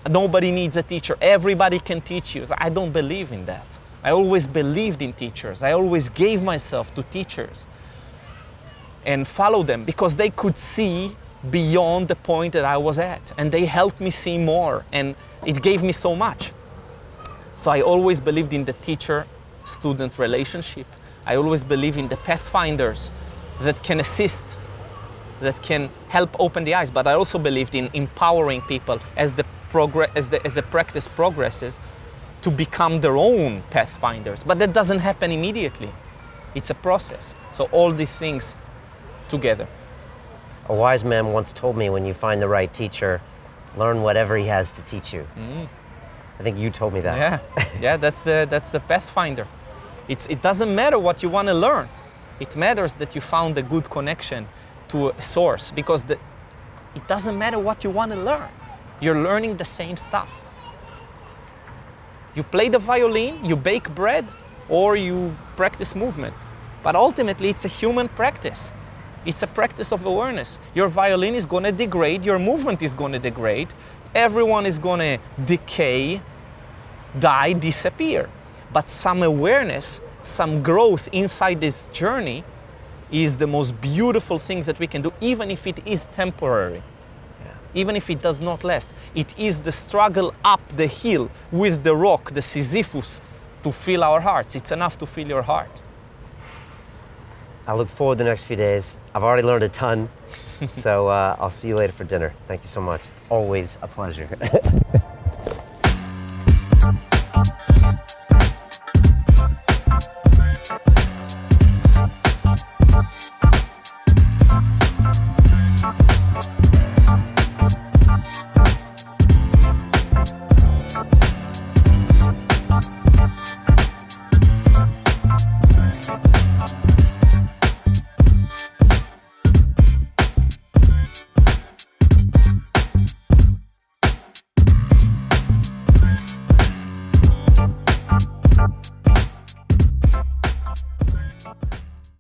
nobody needs a teacher. Everybody can teach you. I don't believe in that. I always believed in teachers. I always gave myself to teachers and follow them because they could see beyond the point that I was at, and they helped me see more, and it gave me so much. So I always believed in the teacher-student relationship. I always believe in the pathfinders that can assist, that can help open the eyes, but I also believed in empowering people as the practice progresses to become their own pathfinders. But that doesn't happen immediately. It's a process. So all these things together. A wise man once told me, when you find the right teacher, learn whatever he has to teach you. I think you told me that. Yeah, that's the pathfinder. It doesn't matter what you want to learn. It matters that you found a good connection to a source, because it doesn't matter what you want to learn. You're learning the same stuff. You play the violin, you bake bread, or you practice movement. But ultimately, it's a human practice. It's a practice of awareness. Your violin is going to degrade, your movement is going to degrade, everyone is going to decay, die, disappear. But some awareness, some growth inside this journey is the most beautiful thing that we can do, even if it is temporary, even if it does not last. It is the struggle up the hill with the rock, the Sisyphus, to fill our hearts. It's enough to fill your heart. I look forward to the next few days. I've already learned a ton, so I'll see you later for dinner. Thank you so much. It's always a pleasure.